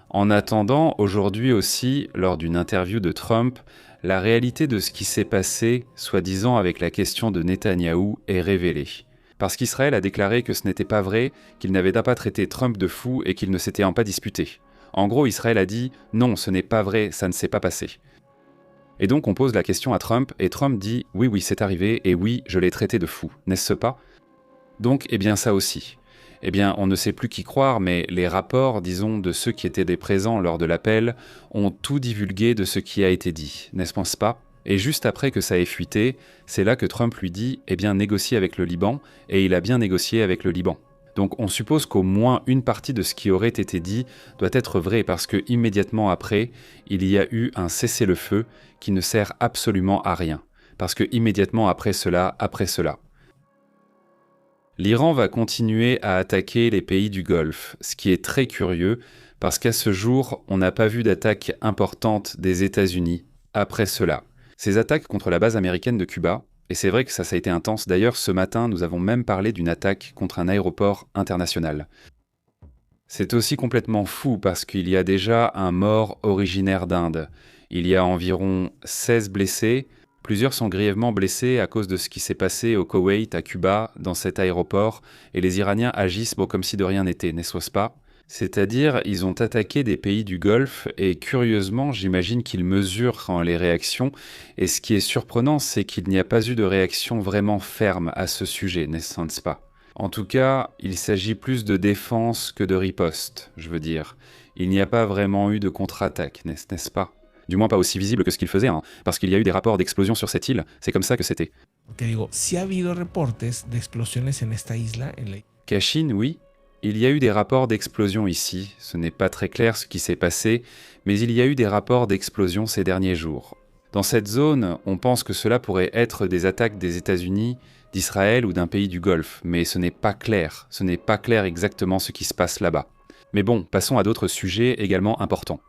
Speaker 1: En attendant, aujourd'hui aussi, lors d'une interview de Trump, la réalité de ce qui s'est passé, soi-disant avec la question de Netanyahou, est révélée. Parce qu'Israël a déclaré que ce n'était pas vrai, qu'il n'avait pas traité Trump de fou et qu'il ne s'était pas disputé. En gros, Israël a dit « Non, ce n'est pas vrai, ça ne s'est pas passé ». Et donc on pose la question à Trump, et Trump dit « Oui, oui, c'est arrivé, et oui, je l'ai traité de fou, n'est-ce pas ?» Donc, eh bien ça aussi. Eh bien, on ne sait plus qui croire, mais les rapports, disons, de ceux qui étaient présents lors de l'appel, ont tout divulgué de ce qui a été dit, n'est-ce pas ? Et juste après que ça ait fuité, c'est là que Trump lui dit « Eh bien, négocie avec le Liban », et il a bien négocié avec le Liban. Donc on suppose qu'au moins une partie de ce qui aurait été dit doit être vrai parce que immédiatement après, il y a eu un cessez-le-feu qui ne sert absolument à rien. Parce que immédiatement après cela, l'Iran va continuer à attaquer les pays du Golfe, ce qui est très curieux parce qu'à ce jour, on n'a pas vu d'attaque importante des États-Unis après cela. Ces attaques contre la base américaine de Cuba, et c'est vrai que ça a été intense. D'ailleurs, ce matin, nous avons même parlé d'une attaque contre un aéroport international. C'est aussi complètement fou parce qu'il y a déjà un mort originaire d'Inde. Il y a environ 16 blessés. Plusieurs sont grièvement blessés à cause de ce qui s'est passé au Koweït, à Cuba, dans cet aéroport. Et les Iraniens agissent comme si de rien n'était, n'est-ce pas ? C'est-à-dire, ils ont attaqué des pays du Golfe et curieusement, j'imagine qu'ils mesurent les réactions. Et ce qui est surprenant, c'est qu'il n'y a pas eu de réaction vraiment ferme à ce sujet, n'est-ce pas ? En tout cas, il s'agit plus de défense que de riposte, je veux dire. Il n'y a pas vraiment eu de contre-attaque, n'est-ce pas ? Du moins pas aussi visible que ce qu'ils faisaient, parce qu'il y a eu des rapports d'explosion sur cette île, c'est comme ça que c'était. Kachin, oui. Il y a eu des rapports d'explosion ici, ce n'est pas très clair ce qui s'est passé, mais il y a eu des rapports d'explosion ces derniers jours. Dans cette zone, on pense que cela pourrait être des attaques des États-Unis, d'Israël ou d'un pays du Golfe, mais ce n'est pas clair exactement ce qui se passe là-bas. Mais bon, passons à d'autres sujets également importants.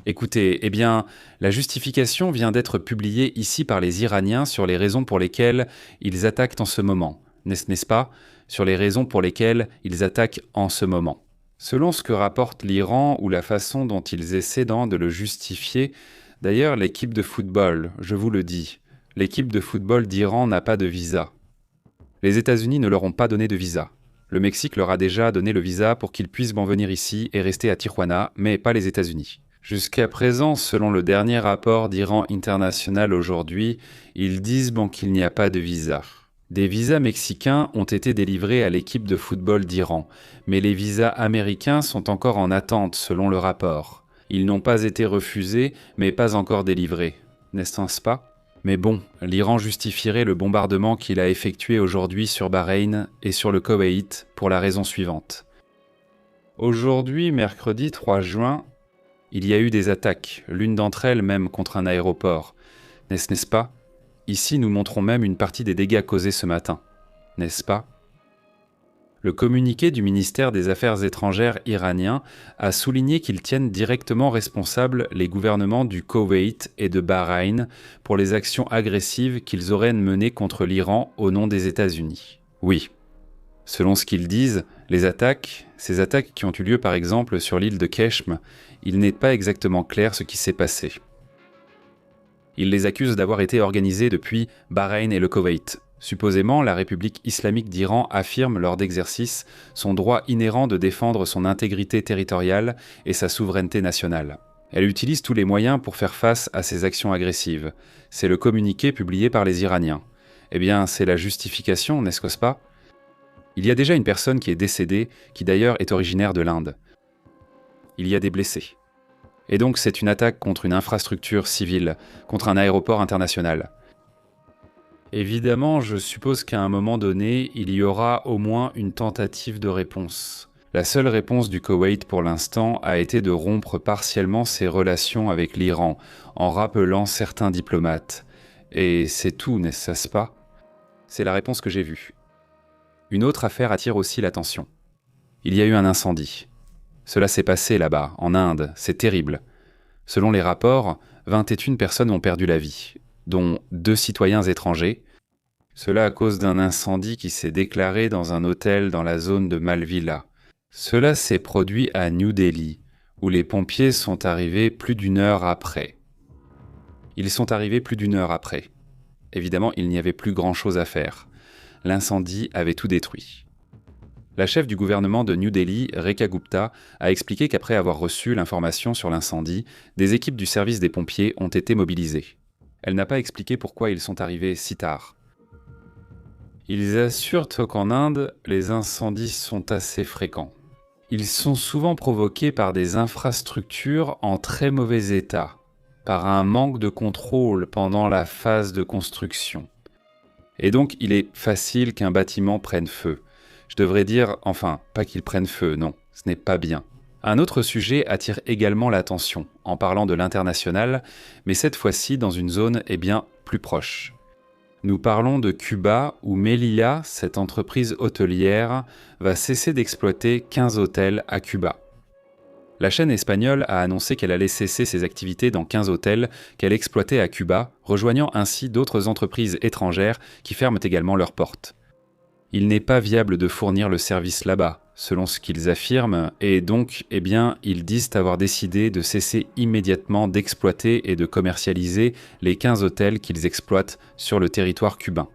Speaker 1: Écoutez, eh bien, la justification vient d'être publiée ici par les Iraniens sur les raisons pour lesquelles ils attaquent en ce moment. N'est-ce pas ? Sur les raisons pour lesquelles ils attaquent en ce moment. Selon ce que rapporte l'Iran ou la façon dont ils essaient de le justifier, d'ailleurs, l'équipe de football, je vous le dis, l'équipe de football d'Iran n'a pas de visa. Les États-Unis ne leur ont pas donné de visa. Le Mexique leur a déjà donné le visa pour qu'ils puissent venir ici et rester à Tijuana, mais pas les États-Unis. Jusqu'à présent, selon le dernier rapport d'Iran International aujourd'hui, ils disent qu'il n'y a pas de visa. Des visas mexicains ont été délivrés à l'équipe de football d'Iran, mais les visas américains sont encore en attente selon le rapport. Ils n'ont pas été refusés, mais pas encore délivrés. N'est-ce pas ? Mais bon, l'Iran justifierait le bombardement qu'il a effectué aujourd'hui sur Bahreïn et sur le Koweït pour la raison suivante. Aujourd'hui, mercredi 3 juin, il y a eu des attaques, l'une d'entre elles même contre un aéroport. N'est-ce pas ? Ici, nous montrons même une partie des dégâts causés ce matin. N'est-ce pas ? Le communiqué du ministère des Affaires étrangères iranien a souligné qu'ils tiennent directement responsables les gouvernements du Koweït et de Bahreïn pour les actions agressives qu'ils auraient menées contre l'Iran au nom des États-Unis. Oui. Selon ce qu'ils disent, ces attaques qui ont eu lieu par exemple sur l'île de Keshm, il n'est pas exactement clair ce qui s'est passé. Ils les accusent d'avoir été organisées depuis Bahreïn et le Koweït. Supposément, la République islamique d'Iran affirme lors d'exercice son droit inhérent de défendre son intégrité territoriale et sa souveraineté nationale. Elle utilise tous les moyens pour faire face à ces actions agressives. C'est le communiqué publié par les Iraniens. Eh bien, c'est la justification, n'est-ce pas? Il y a déjà une personne qui est décédée, qui d'ailleurs est originaire de l'Inde. Il y a des blessés. Et donc c'est une attaque contre une infrastructure civile, contre un aéroport international. Évidemment, je suppose qu'à un moment donné, il y aura au moins une tentative de réponse. La seule réponse du Koweït pour l'instant a été de rompre partiellement ses relations avec l'Iran, en rappelant certains diplomates. Et c'est tout, n'est-ce pas? C'est la réponse que j'ai vue. Une autre affaire attire aussi l'attention. Il y a eu un incendie. Cela s'est passé là-bas, en Inde, c'est terrible. Selon les rapports, 21 personnes ont perdu la vie, dont 2 citoyens étrangers. Cela à cause d'un incendie qui s'est déclaré dans un hôtel dans la zone de Malvila. Cela s'est produit à New Delhi, où les pompiers sont arrivés plus d'1 heure après. Ils sont arrivés plus d'1 heure après. Évidemment, il n'y avait plus grand-chose à faire. L'incendie avait tout détruit. La chef du gouvernement de New Delhi, Rekha Gupta, a expliqué qu'après avoir reçu l'information sur l'incendie, des équipes du service des pompiers ont été mobilisées. Elle n'a pas expliqué pourquoi ils sont arrivés si tard. Ils assurent qu'en Inde, les incendies sont assez fréquents. Ils sont souvent provoqués par des infrastructures en très mauvais état, par un manque de contrôle pendant la phase de construction. Et donc, il est facile qu'un bâtiment prenne feu. Je devrais dire, enfin, pas qu'il prenne feu, non, ce n'est pas bien. Un autre sujet attire également l'attention, en parlant de l'international, mais cette fois-ci dans une zone bien plus proche. Nous parlons de Cuba, où Melilla, cette entreprise hôtelière, va cesser d'exploiter 15 hôtels à Cuba. La chaîne espagnole a annoncé qu'elle allait cesser ses activités dans 15 hôtels qu'elle exploitait à Cuba, rejoignant ainsi d'autres entreprises étrangères qui ferment également leurs portes. Il n'est pas viable de fournir le service là-bas, selon ce qu'ils affirment, et donc, ils disent avoir décidé de cesser immédiatement d'exploiter et de commercialiser les 15 hôtels qu'ils exploitent sur le territoire cubain.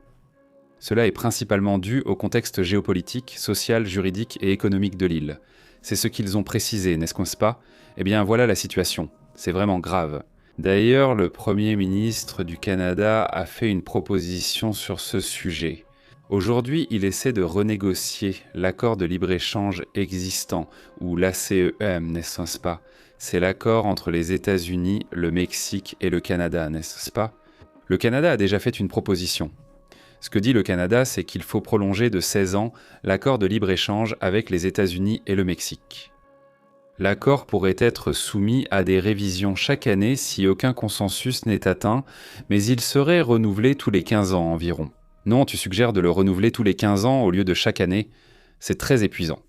Speaker 1: Cela est principalement dû au contexte géopolitique, social, juridique et économique de l'île. C'est ce qu'ils ont précisé, n'est-ce pas? Voilà la situation. C'est vraiment grave. D'ailleurs, le Premier ministre du Canada a fait une proposition sur ce sujet. Aujourd'hui, il essaie de renégocier l'accord de libre-échange existant, ou l'ACEM, n'est-ce pas? C'est l'accord entre les États-Unis, le Mexique et le Canada, n'est-ce pas? Le Canada a déjà fait une proposition. Ce que dit le Canada, c'est qu'il faut prolonger de 16 ans l'accord de libre-échange avec les États-Unis et le Mexique. L'accord pourrait être soumis à des révisions chaque année si aucun consensus n'est atteint, mais il serait renouvelé tous les 15 ans environ. Non, tu suggères de le renouveler tous les 15 ans au lieu de chaque année. C'est très épuisant.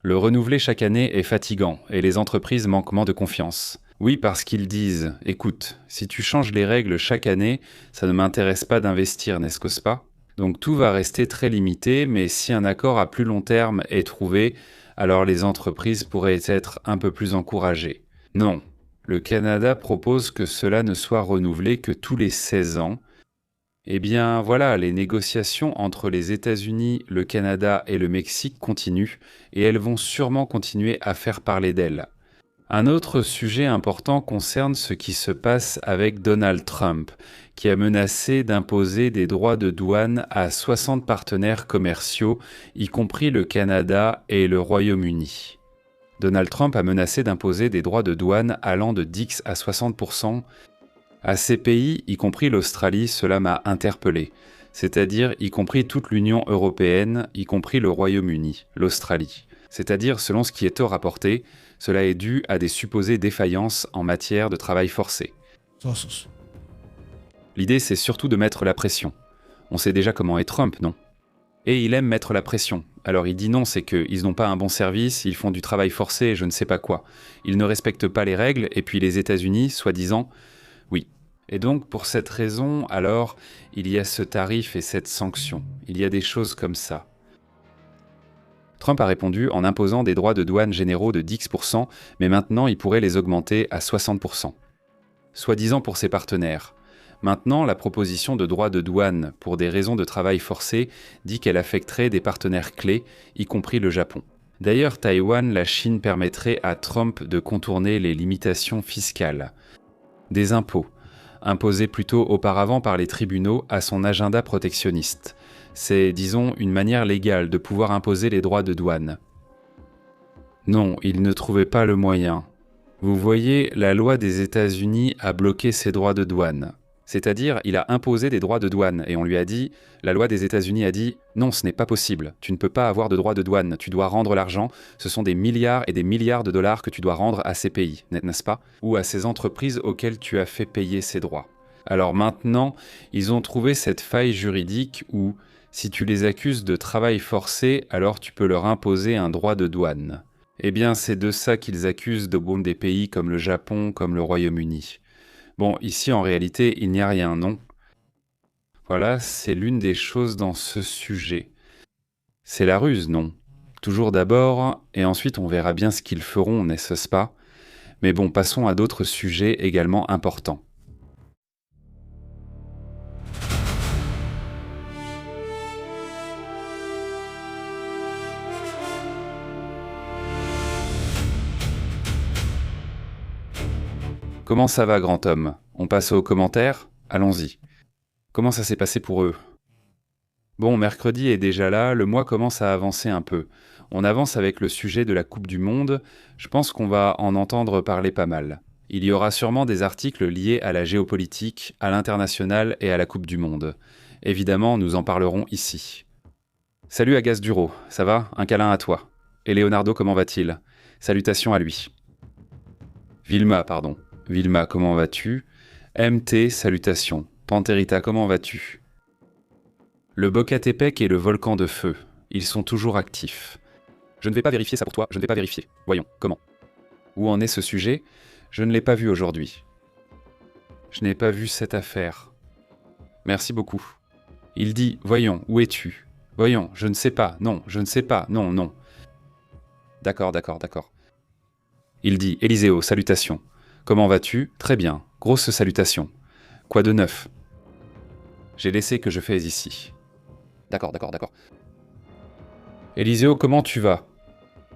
Speaker 1: Le renouveler chaque année est fatigant et les entreprises manquent de confiance. Oui, parce qu'ils disent « Écoute, si tu changes les règles chaque année, ça ne m'intéresse pas d'investir, n'est-ce pas ?» Donc tout va rester très limité, mais si un accord à plus long terme est trouvé, alors les entreprises pourraient être un peu plus encouragées. Non, le Canada propose que cela ne soit renouvelé que tous les 16 ans. Les négociations entre les États-Unis, le Canada et le Mexique continuent, et elles vont sûrement continuer à faire parler d'elles. Un autre sujet important concerne ce qui se passe avec Donald Trump, qui a menacé d'imposer des droits de douane à 60 partenaires commerciaux, y compris le Canada et le Royaume-Uni. Donald Trump a menacé d'imposer des droits de douane allant de 10 à 60%. À ces pays, y compris l'Australie, cela m'a interpellé, c'est-à-dire y compris toute l'Union européenne, y compris le Royaume-Uni, l'Australie. C'est-à-dire, selon ce qui est rapporté, cela est dû à des supposées défaillances en matière de travail forcé. L'idée, c'est surtout de mettre la pression. On sait déjà comment est Trump, non? Et il aime mettre la pression. Alors il dit non, c'est qu'ils n'ont pas un bon service, ils font du travail forcé et je ne sais pas quoi. Ils ne respectent pas les règles, et puis les États-Unis, soi-disant, oui. Et donc, pour cette raison, alors, il y a ce tarif et cette sanction. Il y a des choses comme ça. Trump a répondu en imposant des droits de douane généraux de 10%, mais maintenant il pourrait les augmenter à 60%. Soi-disant pour ses partenaires. Maintenant, la proposition de droit de douane pour des raisons de travail forcé dit qu'elle affecterait des partenaires clés, y compris le Japon. D'ailleurs, Taïwan, la Chine permettrait à Trump de contourner les limitations fiscales. Des impôts, imposés plutôt auparavant par les tribunaux à son agenda protectionniste. C'est, disons, une manière légale de pouvoir imposer les droits de douane. Non, il ne trouvait pas le moyen. Vous voyez, la loi des États-Unis a bloqué ces droits de douane. C'est-à-dire, il a imposé des droits de douane et on lui a dit, la loi des États-Unis a dit « Non, ce n'est pas possible, tu ne peux pas avoir de droits de douane, tu dois rendre l'argent, ce sont des milliards et des milliards de dollars que tu dois rendre à ces pays, n'est-ce pas? Ou à ces entreprises auxquelles tu as fait payer ces droits. » Alors maintenant, ils ont trouvé cette faille juridique où, si tu les accuses de travail forcé, alors tu peux leur imposer un droit de douane. Eh bien, c'est de ça qu'ils accusent des pays comme le Japon, comme le Royaume-Uni. Bon, ici, en réalité, il n'y a rien, non? Voilà, c'est l'une des choses dans ce sujet. C'est la ruse, non? Toujours d'abord, et ensuite on verra bien ce qu'ils feront, n'est-ce pas? Mais bon, passons à d'autres sujets également importants. Comment ça va, grand homme? On passe aux commentaires? Allons-y. Comment ça s'est passé pour eux? Bon, mercredi est déjà là, le mois commence à avancer un peu. On avance avec le sujet de la Coupe du Monde, je pense qu'on va en entendre parler pas mal. Il y aura sûrement des articles liés à la géopolitique, à l'international et à la Coupe du Monde. Évidemment, nous en parlerons ici. Salut Agas Duro, ça va? Un câlin à toi. Et Leonardo, comment va-t-il? Salutations à lui. Vilma, comment vas-tu? MT, salutations. Panterita, comment vas-tu? Le Bocatépec et le volcan de feu, ils sont toujours actifs. Je ne vais pas vérifier ça pour toi, je ne vais pas vérifier. Voyons, comment? Où en est ce sujet? Je ne l'ai pas vu aujourd'hui. Je n'ai pas vu cette affaire. Merci beaucoup. Il dit, voyons, où es-tu? Voyons, je ne sais pas, non, je ne sais pas, non, non. D'accord. Il dit, Éliseo, salutations. Comment vas-tu? Très bien, grosse salutation. Quoi de neuf? J'ai laissé que je fais ici. D'accord. Éliseo, comment tu vas?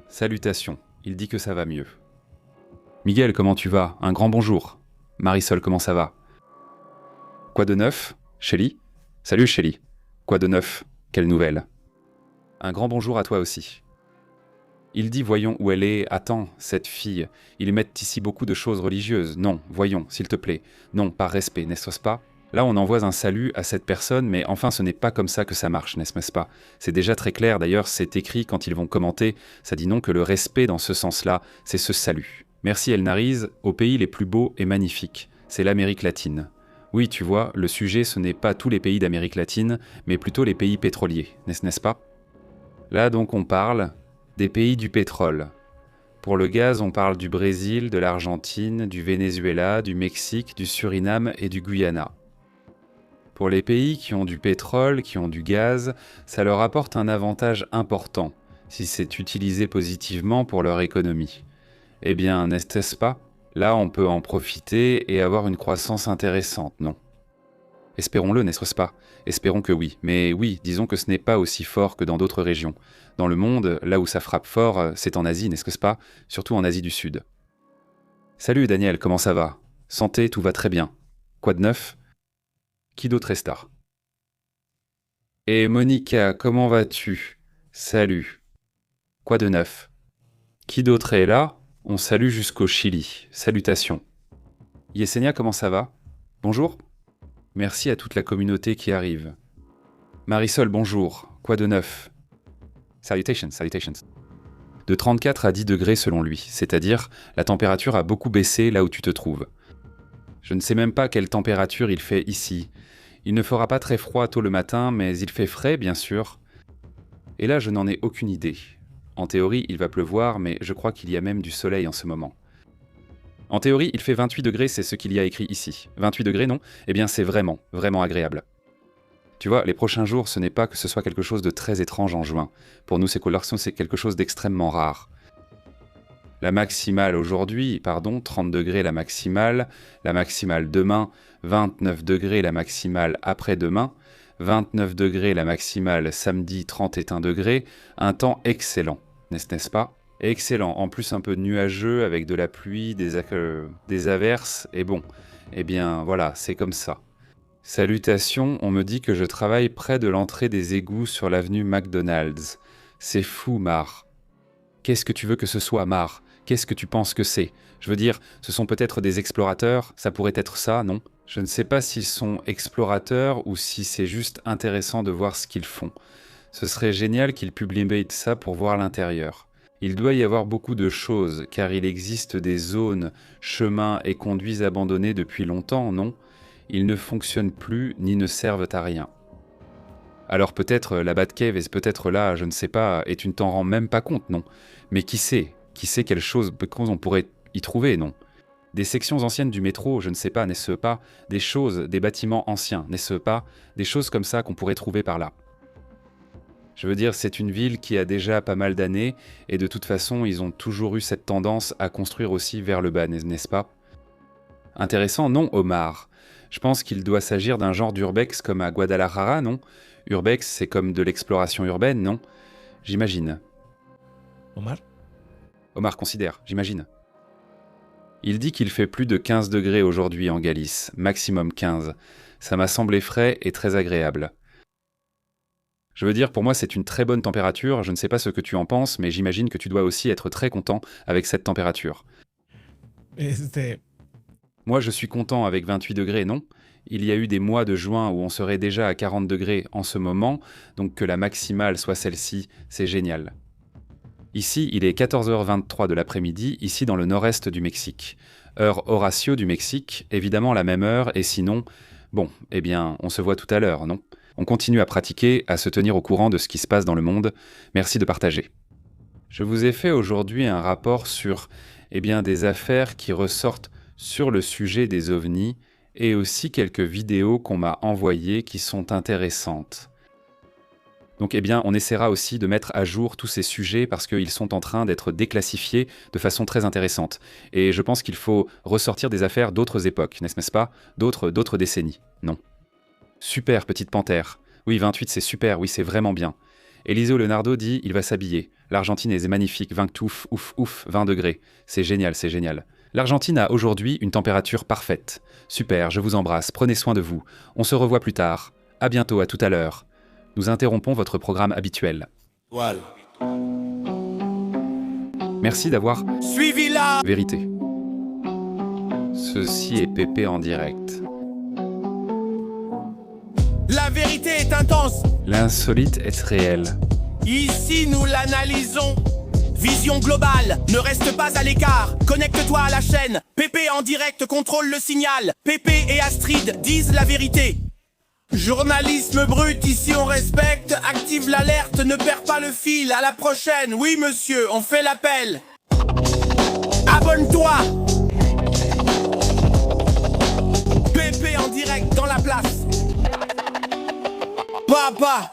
Speaker 1: Salutations, il dit que ça va mieux. Miguel, comment tu vas? Un grand bonjour. Marisol, comment ça va? Quoi de neuf? Shelly? Salut Shelly. Quoi de neuf? Quelle nouvelle? Un grand bonjour à toi aussi. Il dit, voyons où elle est. Attends, cette fille. Ils mettent ici beaucoup de choses religieuses. Non, voyons, s'il te plaît. Non, par respect, n'est-ce pas? Là, on envoie un salut à cette personne, mais enfin, ce n'est pas comme ça que ça marche, n'est-ce pas? C'est déjà très clair, d'ailleurs, c'est écrit quand ils vont commenter. Ça dit non que le respect dans ce sens-là, c'est ce salut. Merci Elnariz, au pays les plus beaux et magnifiques. C'est l'Amérique latine. Oui, tu vois, le sujet, ce n'est pas tous les pays d'Amérique latine, mais plutôt les pays pétroliers, n'est-ce pas? Là, donc, on parle des pays du pétrole. Pour le gaz, on parle du Brésil, de l'Argentine, du Venezuela, du Mexique, du Suriname et du Guyana. Pour les pays qui ont du pétrole, qui ont du gaz, ça leur apporte un avantage important, si c'est utilisé positivement pour leur économie. Eh bien, n'est-ce pas? Là, on peut en profiter et avoir une croissance intéressante, non? Espérons-le, n'est-ce pas? Espérons que oui. Mais oui, disons que ce n'est pas aussi fort que dans d'autres régions. Dans le monde, là où ça frappe fort, c'est en Asie, n'est-ce pas? Surtout en Asie du Sud. Salut Daniel, comment ça va? Santé, tout va très bien. Quoi de neuf? Qui d'autre est là? Et Monica, comment vas-tu? Salut. Quoi de neuf? Qui d'autre est là? On salue jusqu'au Chili. Salutations. Yesenia, comment ça va? Bonjour. Merci à toute la communauté qui arrive. Marisol, bonjour. Quoi de neuf? Salutations. De 34 à 10 degrés selon lui, c'est-à-dire la température a beaucoup baissé là où tu te trouves. Je ne sais même pas quelle température il fait ici. Il ne fera pas très froid tôt le matin, mais il fait frais, bien sûr. Et là, je n'en ai aucune idée. En théorie, il va pleuvoir, mais je crois qu'il y a même du soleil en ce moment. En théorie, il fait 28 degrés, c'est ce qu'il y a écrit ici. 28 degrés, non? Eh bien, c'est vraiment agréable. Tu vois, les prochains jours, ce n'est pas que ce soit quelque chose de très étrange en juin. Pour nous, c'est quelque chose d'extrêmement rare. La maximale aujourd'hui, 30 degrés la maximale demain, 29 degrés la maximale après-demain, 29 degrés la maximale samedi, 31 degrés, un temps excellent, n'est-ce pas? Excellent, en plus un peu nuageux avec de la pluie, des averses, et bon, eh bien voilà, c'est comme ça. Salutations, on me dit que je travaille près de l'entrée des égouts sur l'avenue McDonald's. C'est fou, Mar. Qu'est-ce que tu veux que ce soit, Mar? Qu'est-ce que tu penses que c'est? Je veux dire, ce sont peut-être des explorateurs, ça pourrait être ça, non? Je ne sais pas s'ils sont explorateurs ou si c'est juste intéressant de voir ce qu'ils font. Ce serait génial qu'ils publient ça pour voir l'intérieur. Il doit y avoir beaucoup de choses, car il existe des zones, chemins et conduits abandonnés depuis longtemps, non? Ils ne fonctionnent plus ni ne servent à rien. Alors peut-être la Batcave est peut-être là, je ne sais pas, et tu ne t'en rends même pas compte, non? Mais qui sait quelle chose on pourrait y trouver, non? Des sections anciennes du métro, je ne sais pas, n'est-ce pas? Des choses, des bâtiments anciens, n'est-ce pas? Des choses comme ça qu'on pourrait trouver par là. Je veux dire, c'est une ville qui a déjà pas mal d'années, et de toute façon, ils ont toujours eu cette tendance à construire aussi vers le bas, n'est-ce pas? Intéressant, non, Omar? Je pense qu'il doit s'agir d'un genre d'urbex comme à Guadalajara, non? Urbex, c'est comme de l'exploration urbaine, non? J'imagine. Omar considère, j'imagine. Il dit qu'il fait plus de 15 degrés aujourd'hui en Galice, maximum 15. Ça m'a semblé frais et très agréable. Je veux dire, pour moi, c'est une très bonne température, je ne sais pas ce que tu en penses, mais j'imagine que tu dois aussi être très content avec cette température. Moi, je suis content avec 28 degrés, non? Il y a eu des mois de juin où on serait déjà à 40 degrés en ce moment, donc que la maximale soit celle-ci, c'est génial. Ici, il est 14h23 de l'après-midi, ici dans le nord-est du Mexique. Heure Horacio du Mexique, évidemment la même heure, et sinon, bon, eh bien, on se voit tout à l'heure, non? On continue à pratiquer, à se tenir au courant de ce qui se passe dans le monde. Merci de partager. Je vous ai fait aujourd'hui un rapport sur des affaires qui ressortent sur le sujet des ovnis et aussi quelques vidéos qu'on m'a envoyées qui sont intéressantes. Donc on essaiera aussi de mettre à jour tous ces sujets parce qu'ils sont en train d'être déclassifiés de façon très intéressante. Et je pense qu'il faut ressortir des affaires d'autres époques, n'est-ce pas? D'autres décennies, non? Super, petite panthère. Oui, 28, c'est super, oui, c'est vraiment bien. Eliseo Leonardo dit, il va s'habiller. L'Argentine est magnifique, 20 ouf, 20 degrés. C'est génial, c'est génial. L'Argentine a aujourd'hui une température parfaite. Super, je vous embrasse, prenez soin de vous. On se revoit plus tard. À bientôt, à tout à l'heure. Nous interrompons votre programme habituel.
Speaker 6: Voilà.
Speaker 1: Merci d'avoir
Speaker 6: suivi la
Speaker 1: vérité. Ceci est Pépé en direct.
Speaker 6: La vérité est intense.
Speaker 1: L'insolite est réel.
Speaker 6: Ici, nous l'analysons. Vision globale, ne reste pas à l'écart. Connecte-toi à la chaîne. Pépé en direct contrôle le signal. Pépé et Astrid disent la vérité. Journalisme brut, ici on respecte. Active l'alerte, ne perds pas le fil. À la prochaine, oui monsieur, on fait l'appel. Abonne-toi. Pépé en direct dans la place. Papa.